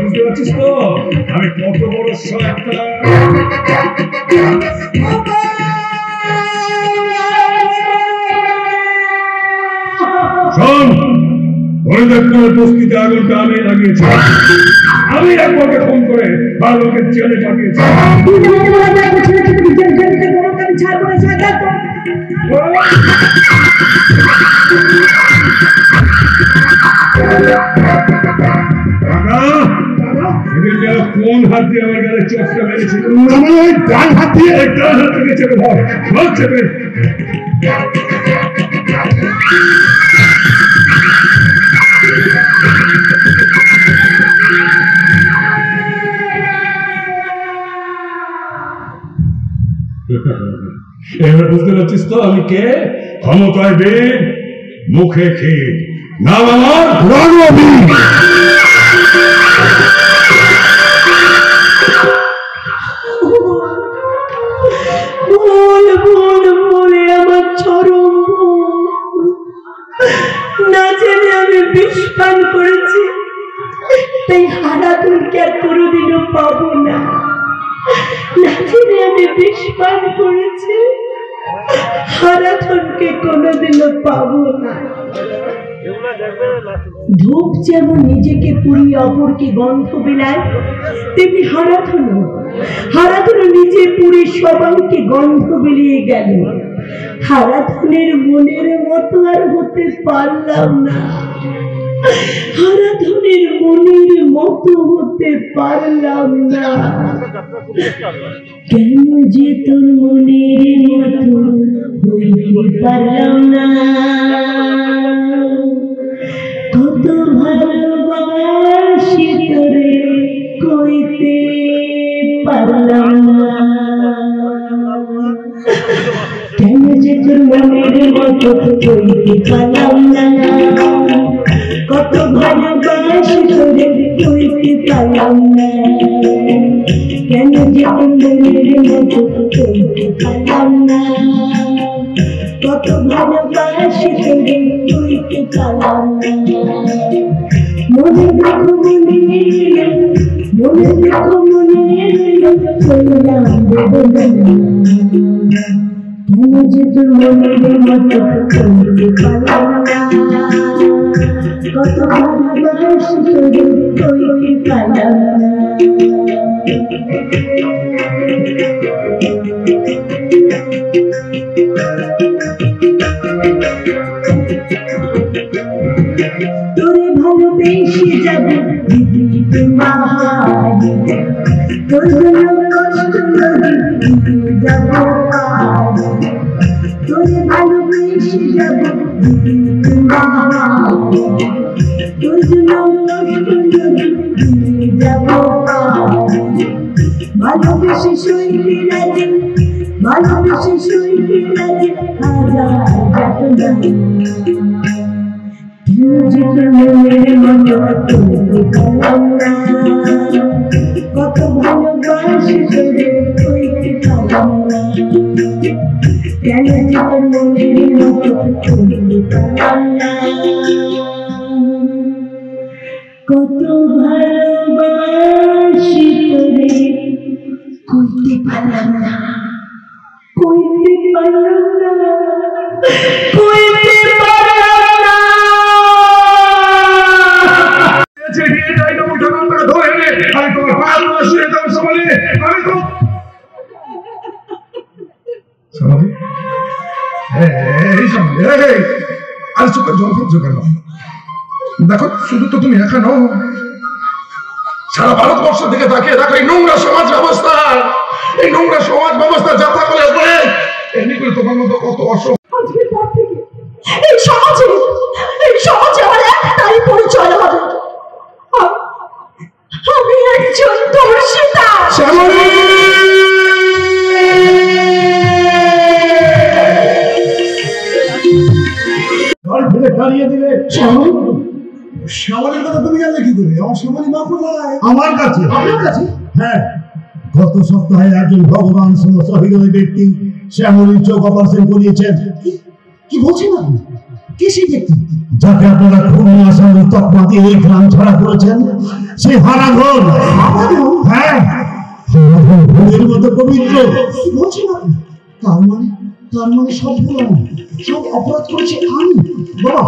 বুঝতে পারছিস তো আমি কত বড় একটা শোন, হরিদেবপুরের বস্তিতে আগুনটা আমি লাগিয়েছি। আমি একবারকে ফোন করে বারবারকে জেলে পাঠিয়েছি। কোন হাত দিয়ে আমার গালে চোখটা মেরেছিল? ডান হাত দিয়ে। ডান হাত থেকে চেপে ধর, চেপে। এবার বুঝতে পারছিস তো আমি কে? ক্ষমতায় বীর, মুখে ক্ষীর, নাম আমার রণবীর। আমার চরম না জেনে আমি বিষ পান করেছি, তাই হারাধনকে আর কোনোদিনও পাবো না। না জেনে আমি বিষ পান করেছি, হারাধনকে কোনোদিনও পাবো না। ধূপ যেমন নিজেকে পুড়িয়ে অপরকে গন্ধ বিলায়, তেমনি হারাধনও নিজে পুড়ে সবাইকে গন্ধ বিলিয়ে গেল। হারাধনের মনের মতো আর হতে পারলাম না, হারাধনের মনের মতো হতে পারলাম না। কেন যে তোর মনের মতো হইতে পারলাম না? কত ভালোবাসি তোরে কইতে পারলাম না। কেন যে তোর মনের মতো হইতে পারলাম না? কত ভালোবাসি তোরে কইতে পারলাম না। কেন যে তোর মনের মতো হইতে পারলাম না? কত ভালোবাসি তোরে কইতে পারলাম না। মনে দেখো মনে দেখো মনে করলাম কেন যে তোর মনের মতো করতে পারলাম না? কত ভালোবাসি তোরে কইতে পারলাম না। তোরে ভালোবেসে যাব দিদি মার, তোর জন্য কষ্ট দিদি যাব আর। তোরে ভালোবেসে যাব দিদি মার, তোর জন্য কষ্ট দিদি যাব আর। ভালোবেসে সইতে রাজি, ভালোবেসে সইতে রাজি হাজার যাতনা। কত ভালোবাসি তোরে কইতে কেন জীবন মনের মতো করতে পারলাম না, কত ভালোবাসি তোরে কইতে পারলাম না, কইতে পারলাম না, কইতে পারলাম না। দেখো শুধু তো তুমি একা নও, সারা ভারতবর্ষ দিকে তাকিয়ে দেখো এই নোংরা সমাজ ব্যবস্থা, এই নোংরা সমাজ ব্যবস্থা যাত্রা করে এমনি করে তোমার মতো কত আজকের পর থেকে এই সমাজে আমার একটাই পরিচয় হবে, আমি একজন ধর্ষিতা। দাঁড়িয়ে দিলে শ্যামলের কথা তুমি জানলে কি করে? আমার শ্যামলী মা কোথায়? আমার কাছে। আপনার কাছে? হ্যাঁ, গত সপ্তাহে একজন ভগবান সহৃদয় ব্যক্তি শ্যামলীর চোখ অপারেশন করিয়েছেন। কি বলছেন আপনি? কে সেই ব্যক্তি যাকে আপনারা খুন আসামি তকমা দিয়ে এই গ্রাম ছাড়া করেছেন? সেই হারাধন। হ্যাঁ, ভূমির মতো পবিত্র। কি বলছেন আপনি? তার মানে সব ভুল, সব অপরাধ করেছি আমি। বাবা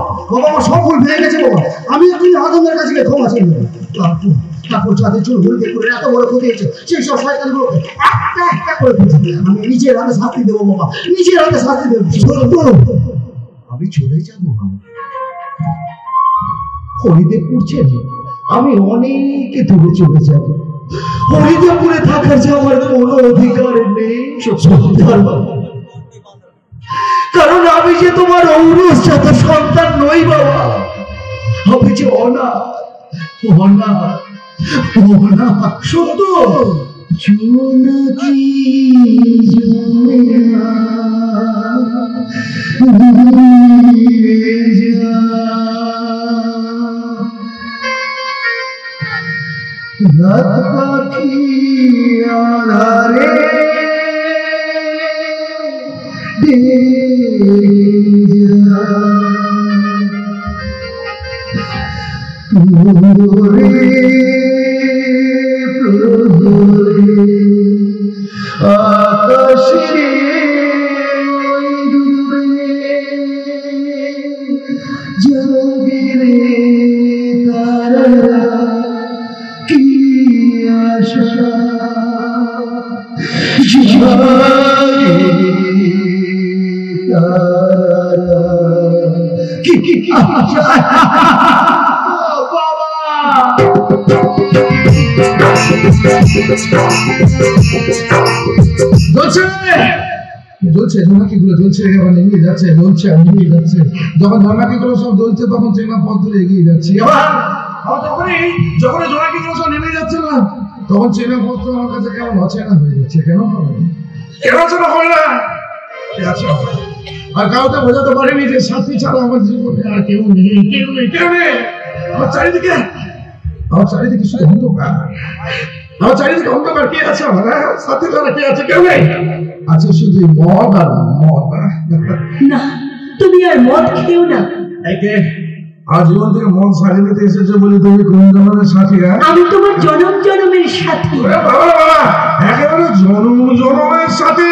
আমার সব ভুল ভেঙে গেছে বাবা। আমি এখন আদমের কাছে গিয়ে ক্ষমা চাই। তারপর যাদের চোর ভুলকে করে এত বড় ক্ষতি হয়েছে সেই সব শয়তানগুলোকে একটা করে ফেলছি। আমি নিজের হাতে শাস্তি দেবো বাবা, নিজের হাতে শাস্তি দেবো। আমি চলে যাবো হরিদেবপুর ছেড়ে, আমি অনেকে দূরে চলে যাব। হরিদেবপুরে থাকার যে আমার কোনো অধিকার নেই, কারণ আমি যে তোমার ঔরসজাত সন্তান নই বাবা। আমি যে অনাথ। সত্য জোনাকি রাত পাখি আধারে আকাশে জগরে তারা কি আশা জ্বলছে জোনাকিগুলো জ্বলছে, আবার নেমে যাচ্ছে, জ্বলছে আর নেমে যাচ্ছে। যখন জোনাকিগুলো সব জ্বলছে তখন চেনা পথ ধরে এগিয়ে যাচ্ছে। যখন জোনাকিগুলো সব নেমে যাচ্ছে না, তখন চেনা পথ তো আমার কাছে কেমন অচেনা হয়ে যাচ্ছে। কেন হবে না? আর কাউকে বোঝাতে পারিনি যে সাথী ছাড়া আমার জীবনে আর কেউ নেই। আমার চারিদিকে শুধু অন্ধকার। আমার চারিদিকে অন্ধকার। কে আছে আমার সাথী ছাড়া? কে আছে? কেউ নেই। আছে শুধু মদ আর মদ। না, তুমি আর মদ খেও না। আজীবন থেকে মদ ছাড়িয়ে নিতে এসেছে বলে তুমি কোন জন্মের সাথী? আমি তোমার জনমের সাথী। বাবা একেবারে জনমের সাথী।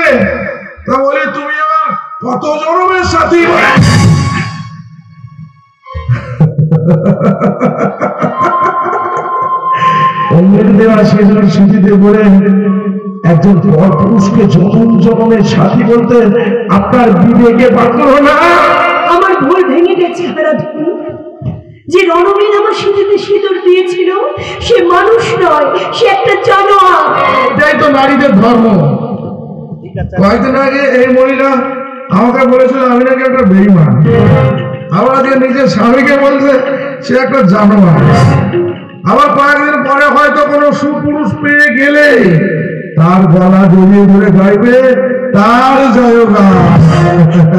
তা বলে তুমি আমার কত জনমের সাথী? অন্যের দেওয়া সেজন্য স্মৃতিতে বলে একজন পরপুরুষকে জনমের সাথী বলতে আপনার বিবেকে বাধ্য না? আমার ভুল ভেঙে গেছে হারাধন। যে রণবীর আমার স্মৃতিতে সিঁদুর দিয়েছিল সে মানুষ নয়, সে একটা জানোয়ার। এটাই তো নারীদের ধর্ম। কয়েকদিন আগে এই মহিলা আমাকে বলেছিল আমি নাকি একটা বেঈমান। আবার আজকে নিজের স্বামীকে বলছে সে একটা জানোয়ার। আবার কয়েকদিন পরে হয়তো কোনো সুপুরুষ পেয়ে গেলে তার গলা জড়িয়ে ধরে গাইবে তার জয়গান।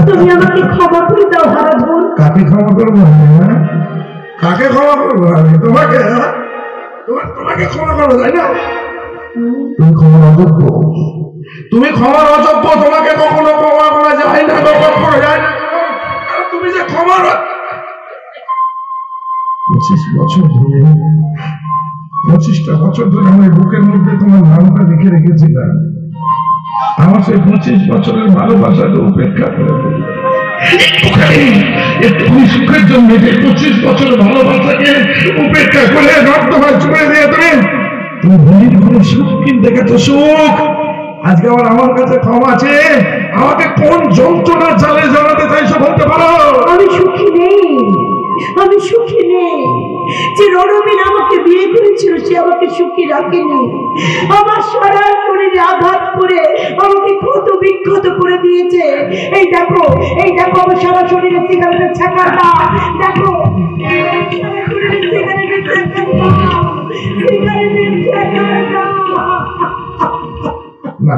তুমি আমাকে ক্ষমা করে দাও হারাধন। কাকে ক্ষমা করবো? কাকে ক্ষমা করবো? আমি তোমাকে ক্ষমা করবো, তাই না? তুমি ক্ষমার অযোগ্য। তোমাকে কখনো ক্ষমা করা যায় 25 বছর ধরে 25টা বছর ধরে আমার বুকের মধ্যে তোমার নামটা লিখে রেখেছিলাম। আমার সেই 25 বছরের ভালোবাসাকে উপেক্ষা করে একটুখানি সুখের জন্য 25 বছরের ভালোবাসাকে উপেক্ষা করে নর্দমায় ছুড়ে দিয়ে তুমি ভুলির ঘরে সুখ কিনতে গেছো, সুখ। আজকে আমার কাছে ক্ষমা আছে, আমাকে কোন যন্ত্রণা জালে জড়াতে চাইছো বলতে পারো? আমি সুখী নেই, আমি সুখী নেই। যে রণবীর আমাকে বিয়ে করেছিল সে আমাকে সুখী রাখেনি। আমার সারা শরীরে আঘাত করে আমাকে ক্ষত বিক্ষত করে দিয়েছে। এই দেখো আমার সারা শরীরে সিগারেটের ছাকাটা দেখো, সিগারেটের ছাকাটা। না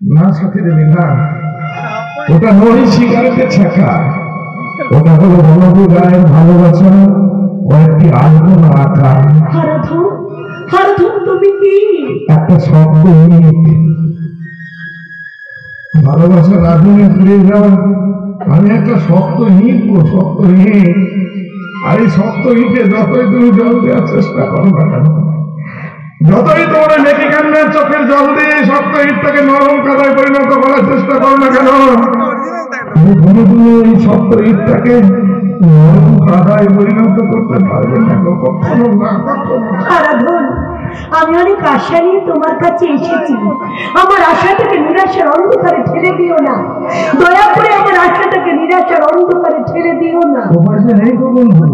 না সাথী দেবী, না, ওটা নয় সিগারেটের ছাকা, ওটা হলো রণবীর রায়ের ভালোবাসা কয়েকটি আলপনা আঁকা। হারাধন তুমি কি একটা শব্দ ভালোবাসার আগুনে পুড়ে যাওয়া। আমি একটা শব্দহীন আর এই শব্দহীনকে যতই তুমি জল দেওয়ার চেষ্টা করো না কেন, যতই তোমরা নেকি কান্নার চোখের জল দিয়ে শব্দহীনটাকে নরম কাদায় পরিণত করার চেষ্টা করো না কেন, তুমি এই শব্দহীনটাকে নরম কাদায় পরিণত করতে পারবে না, কখনো না, কখনো না। হারাধন, আমি অনেক আশা নিয়ে তোমার কাছে এসেছি। আমার আশাটাকে নিরাশার অন্ধকারে ঠেলে দিও না, দয়া করে আমার আশাটাকে নিরাশার অন্ধকারে ঠেলে দিও না। উপায় যে নেই গো বন্ধু,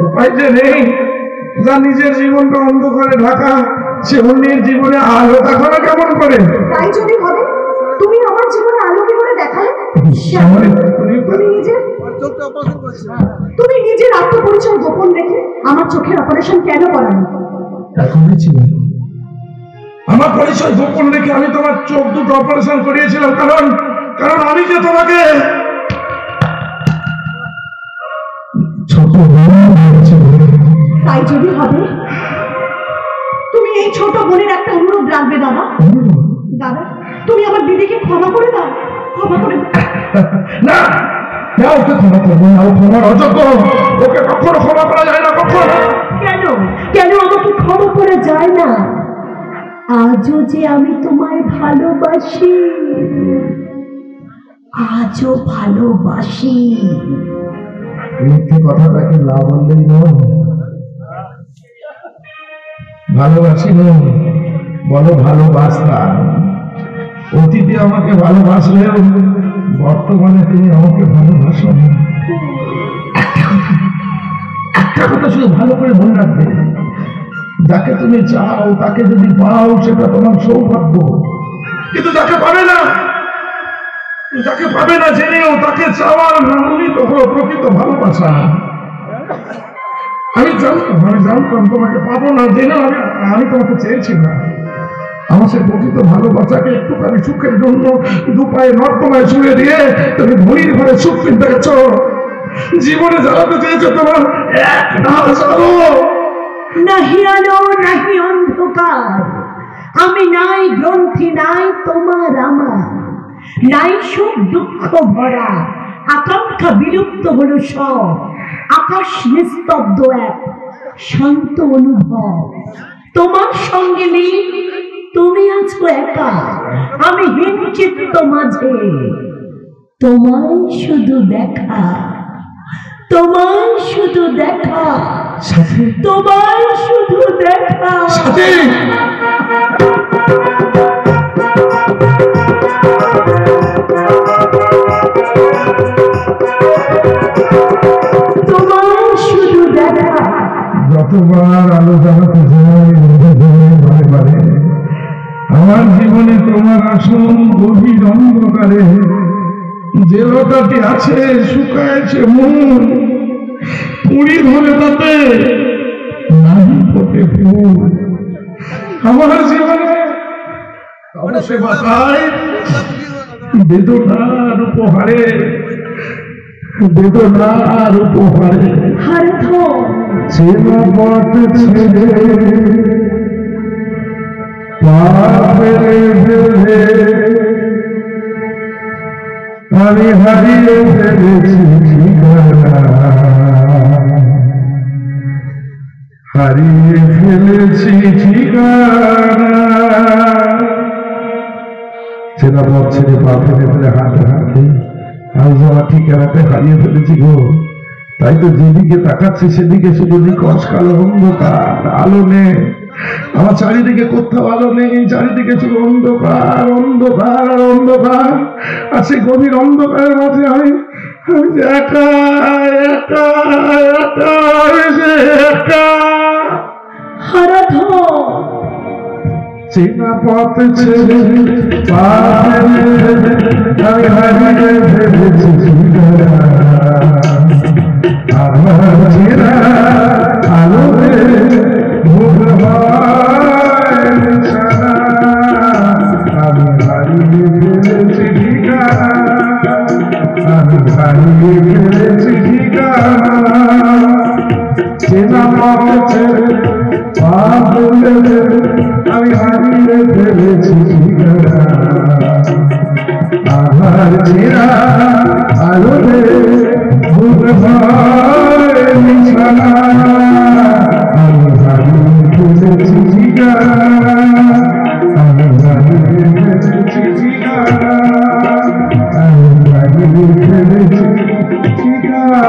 উপায় যে নেই। যা নিজের জীবনটা অন্ধকারে ঢাকা, সে অন্যের জীবনে আলো দেখানো কেমন করে? তাই যদি হবে তুমি আমার জীবনে আলো কি করে দেখালে? তুমি নিজের আত্মপরিচয় গোপন রেখে আমার চোখের অপারেশন কেন করানো? আমার পরিচয় গোপন রেখে আমি তোমার চোখ দুটো অপারেশন করিয়েছিলাম, কারণ আমি যে তোমাকে ছোট তাই যদি হবে তুমি এই ছোট বোনের একটা অনুরোধ রাখবে দাদা। দাদা, তুমি আমার দিদিকে ক্ষমা করে দাও, ক্ষমা করে দাও। না, ওকে ক্ষমা করবো না, ও ক্ষমার অযোগ্য, ওকে কখনো ক্ষমা করা যায় না, কখনো। কেন আমাকে ক্ষমা করা যায় না? আজও যে আমি তোমায় ভালোবাসি, আজও ভালোবাসি। মিথ্যে কথাটাকে না বললেই নয়, ভালোবাসি নয়, বলো ভালোবাসতাম। অতীতে আমাকে ভালোবাসলেও বর্তমানে তুমি আমাকে ভালোবাসো না। একটা কথা শুধু ভালো করে মনে রাখবে, যাকে তুমি চাও তাকে যদি পাও সেটা তোমার সৌভাগ্য, কিন্তু যাকে পাবে না জেনেও তাকে চাওয়ার নামই তো হলো প্রকৃত ভালোবাসা। আমি জানতাম তোমাকে পাবো না, জেনেও আমি তোমাকে চেয়েছিলাম। আমার সে প্রকৃত ভালোবাসাকে একটুখানি সুখের জন্য দুপায়ে নর্দমায় ছুঁড়ে দিয়ে তুমি ভুলির ঘরে সুখ কিনতে গেছ। জীবনে জ্বালাতে চেয়েছো তোমার এক নাশ আলো, নাহি আলো নাহি অন্ধকার। আমি নাই গ্রন্থি, নাই তোমার আমার, নাই সুখ দুঃখ ভরা। আকাঙ্ক্ষা বিলুপ্ত হলো সব, আকাশ নিস্তব্ধ এক শান্ত অনুভব। তোমার সঙ্গে নেই, তুমি আছো একা, আমি হীন চিত্ত মাঝে। তোমায় শুধু দেখা, তোমায় শুধু দেখা, তোমায় শুধু দেখা। তোমায় শুধু দেখা। যতবার আলো জ্বালাতে যায় বারে বারে, আমার জীবনে তোমার আসন গভীর অন্ধকারে। যে লতাটি আছে শুকায়েছে মন, পুরি ধরে তাতে নাহি ফোটে ফুল। আমার জীবনে সে বাতায় বেদনার উপহারে, বেদনার উপহারে। সেবা পথ ছেড়ে আমি হারিয়ে ফেলেছি ঠিকানা। হারিয়ে ফেলেছি ঠিকানা। চেনা পথ ছেড়ে পা ফেলে ফেলে হাঁটতে হাঁটতে আজ আমার ঠিকানাতে হারিয়ে ফেলেছি গো। তাই তো যেদিকে তাকাচ্ছি সেদিকে শুধু নিকশ কালো অন্ধকার, আলো নেই আমার চারিদিকে, কোথাও আলো নেই, চারিদিকে শুধু অন্ধকার অন্ধকার আর অন্ধকার। আর সেই গভীর অন্ধকারের মাঝে আমি একা একা একা একা। হারাধন চেনা পথ ছেড়ে পা ফেলে আমি হারিয়ে ফেলেছি ঠিকানা। আমার চেনা আলোতে মুখ হয় নিশানা। আমি হারিয়ে ফেলেছি ঠিকানা, আমি হারিয়ে ফেলেছি ঠিকানা। চেনা পথ ছেড়ে পা ফেলে আমি হারিয়ে ফেলেছি ঠিকানা। আমার চেনা আলোতে মুখ হয় নিশানা। আমি হারিয়ে ফেলেছি ঠিকানা, আমি হারিয়ে ফেলেছি ঠিকানা, আমি হারিয়ে ফেলেছি ঠিকানা।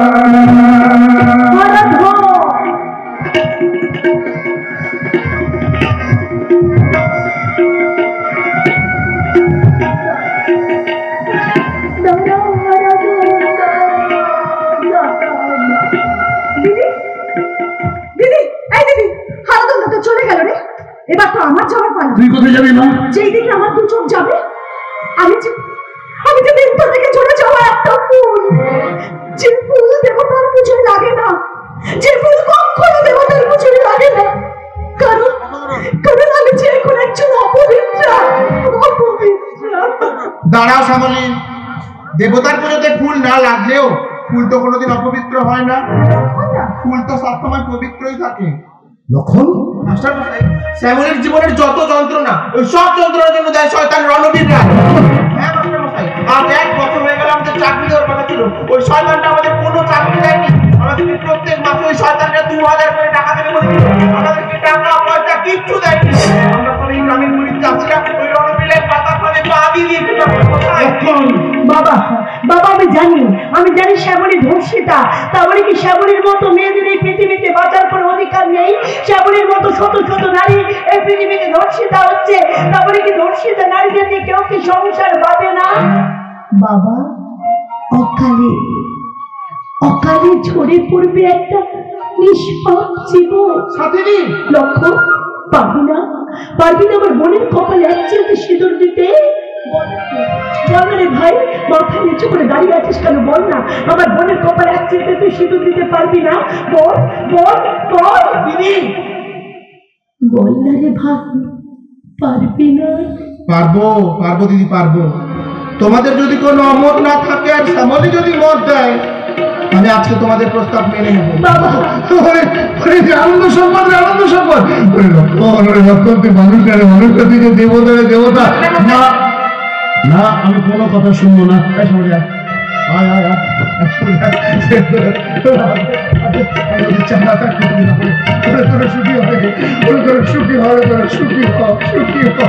এবার তো আমার যাওয়ার পালা। তুই কোথায় যাবি মা? যেই দিকে আমার দু চোখ যাবে আমি যে দেবতা থেকে চলে যাওয়া একটা ফুল, যে ফুল দেবতার পুজোয় লাগে না, যে ফুল কখনো দেবতার পুজোয় লাগে না, কারণ আমি যে এখন একজন অপবিত্রা। দাঁড়াও শ্যামলী, দেবতার পুজোতে ফুল না লাগলেও ফুল তো কোনোদিন অপবিত্র হয় না। ফুল তো সবসময় পবিত্রই থাকে। লক্ষণ, শ্যামলীর জীবনের যত যন্ত্রণা, ওই সব যন্ত্রণার জন্য দেয় শয়তান রণবীর রায়। হ্যাঁ মাস্টারমশাই, আজ 1 বছর হয়ে গেল আমাদের চাকরি দেওয়ার কথা ছিল, ওই শয়তানটা আমাদের কোনো চাকরি দেয়নি। আমাদেরকে প্রত্যেক মাসে ওই শয়তানটা 2000 করে টাকা দেবে বলেছিল, আমাদেরকে টাকা পয়সা কিচ্ছু দেয়নি। আমরা সবাই গ্রামের গরিব যাচ্ছিলাম, ওই রণবীরের পাতা ফাঁদে পা দিয়ে দিয়েছিলাম। বাবা বাবা আমি জানি শ্যামলী ধর্ষিতা। তাহলে কি শ্যামলীর মতো মেয়েদের এই পৃথিবীতে বাঁচার কোনো অধিকার নেই? শ্যামলীর মতো শত শত নারী এই পৃথিবীতে ধর্ষিতা হচ্ছে, তাহলে কি ধর্ষিতা নারীদের নিয়ে কেউ কি সংসার পাবে না? বাবা, অকালে ঝরে পড়বে একটা নিষ্পাপ জীবন। সাথী লক্ষ্য, পারবি না আমার বোনের কপালে এক চিলতে সিঁদুর দিতে? বল রে ভাই, মাথা নিচু করে দাঁড়িয়ে আছিস কেন? বল না, আমার বোনের কপালে এক চিলতে তুই সিঁদুর দিতে পারবি না? বল বল বল দিদি, বল না রে ভাই, পারবি না? পারবো দিদি, পারবো। তোমাদের যদি কোনো অমত না থাকে আর শ্যামলী যদি মত দেয়, আমি আজকে তোমাদের প্রস্তাব মেনে নেব। বাবা আনন্দ সম্মান লক্ষণ, তুই মানুষটা দিকে দেবতা না না, আমি কোনো কথা শুনবো না। সুখী হবে।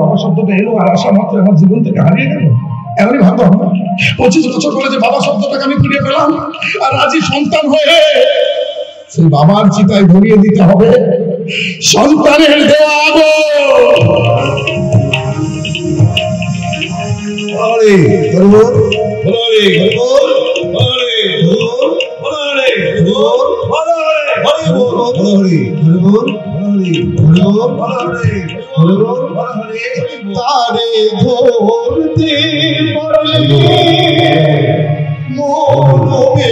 বাবা শব্দটা এলো আর আসা মাত্র আমার জীবন থেকে হারিয়ে গেল। এমনই ভাববো 25 বছর পরে যে বাবা শব্দটাকে আমি ফিরে পেলাম, আর আজই সন্তান হয়ে সেই বাবার চিতায় ধরিয়ে দিতে হবে সন্তানের দেওয়া তারে ধরতে পারলে মরবে দিদার পাখি তারে ধরতে পারলে মরবে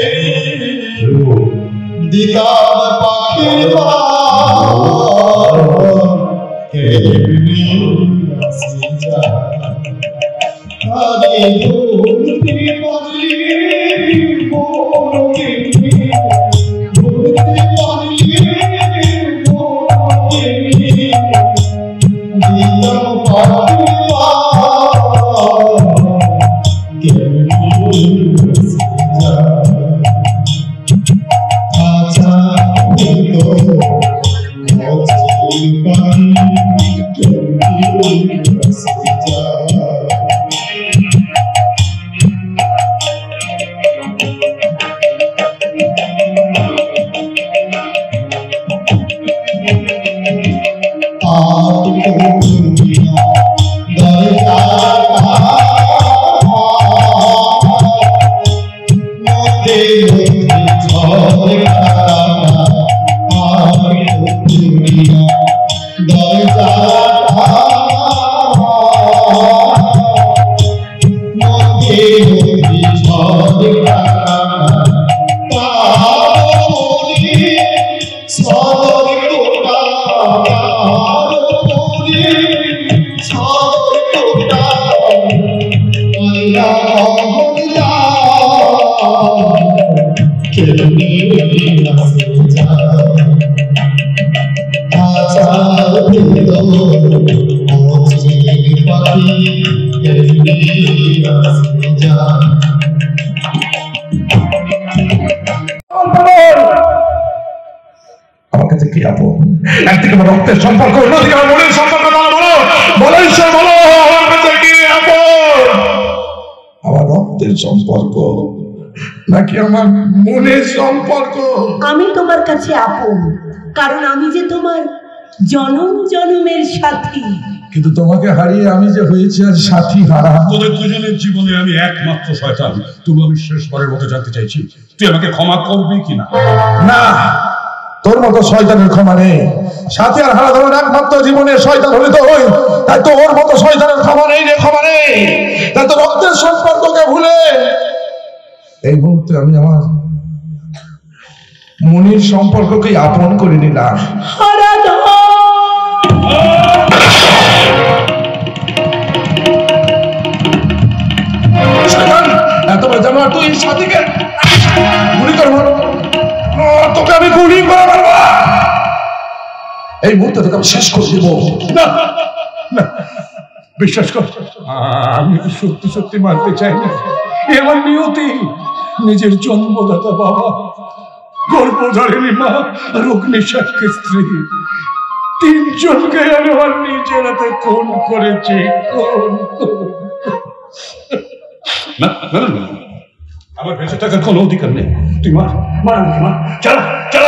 আমার কাছে কি আপন? একদিকে আমার রক্তের সম্পর্ক, অন্যদিকে আমার মনের সম্পর্ক। বলো ঈশ্বর, বলো আমার কাছে কি আপন? আমার রক্তের সম্পর্ক নাকি আমার মনের সম্পর্ক? আমি তোমার কাছে আপন, কারণ আমি যে তোমার জনম জনমের সাথী। কিন্তু তোমাকে হারিয়ে আমি যে হয়েছি আজ সাথী হারা। তোদের দুজনের জীবনে আমি একমাত্র শয়তান। তুমি আমি শেষবারের মতো জানতে চাইছি, তুই আমাকে ক্ষমা করবি কিনা? না, তোর মতো শয়তানের ক্ষমা নেই। সাথী আর হারাধনের একমাত্র জীবনের শয়তান হলে তো ওই, তাই তো ওর মতো শয়তানের ক্ষমা নেই রে, ক্ষমা নেই। তাই তো রক্তের সম্পর্ককে ভুলে এই মুহূর্তে আমি আমার মনের সম্পর্ককে আপন করে নিলাম। হারাধন, এতবার জানো তুই সাথীকে গুলি করবো, তোকে আমি গুলি করে মারবো। এই মুহূর্তে তোকে আমি শেষ করে দেবো। না, না, বিশ্বাস কর, আমি সত্যি সত্যি মারতে চাই না। এ আমার নিয়তি। নিজের জন্মদাতা বাবা, গর্ভধারিণী মা আর অগ্নিসাক্ষী স্ত্রী, তিনজনকে আমি আমার নিজের হাতে খুন করেছি। না, না, না, আমার বেঁচে থাকার কোনো অধিকার নেই। তুই মার, মার, মার, চালা, চালা।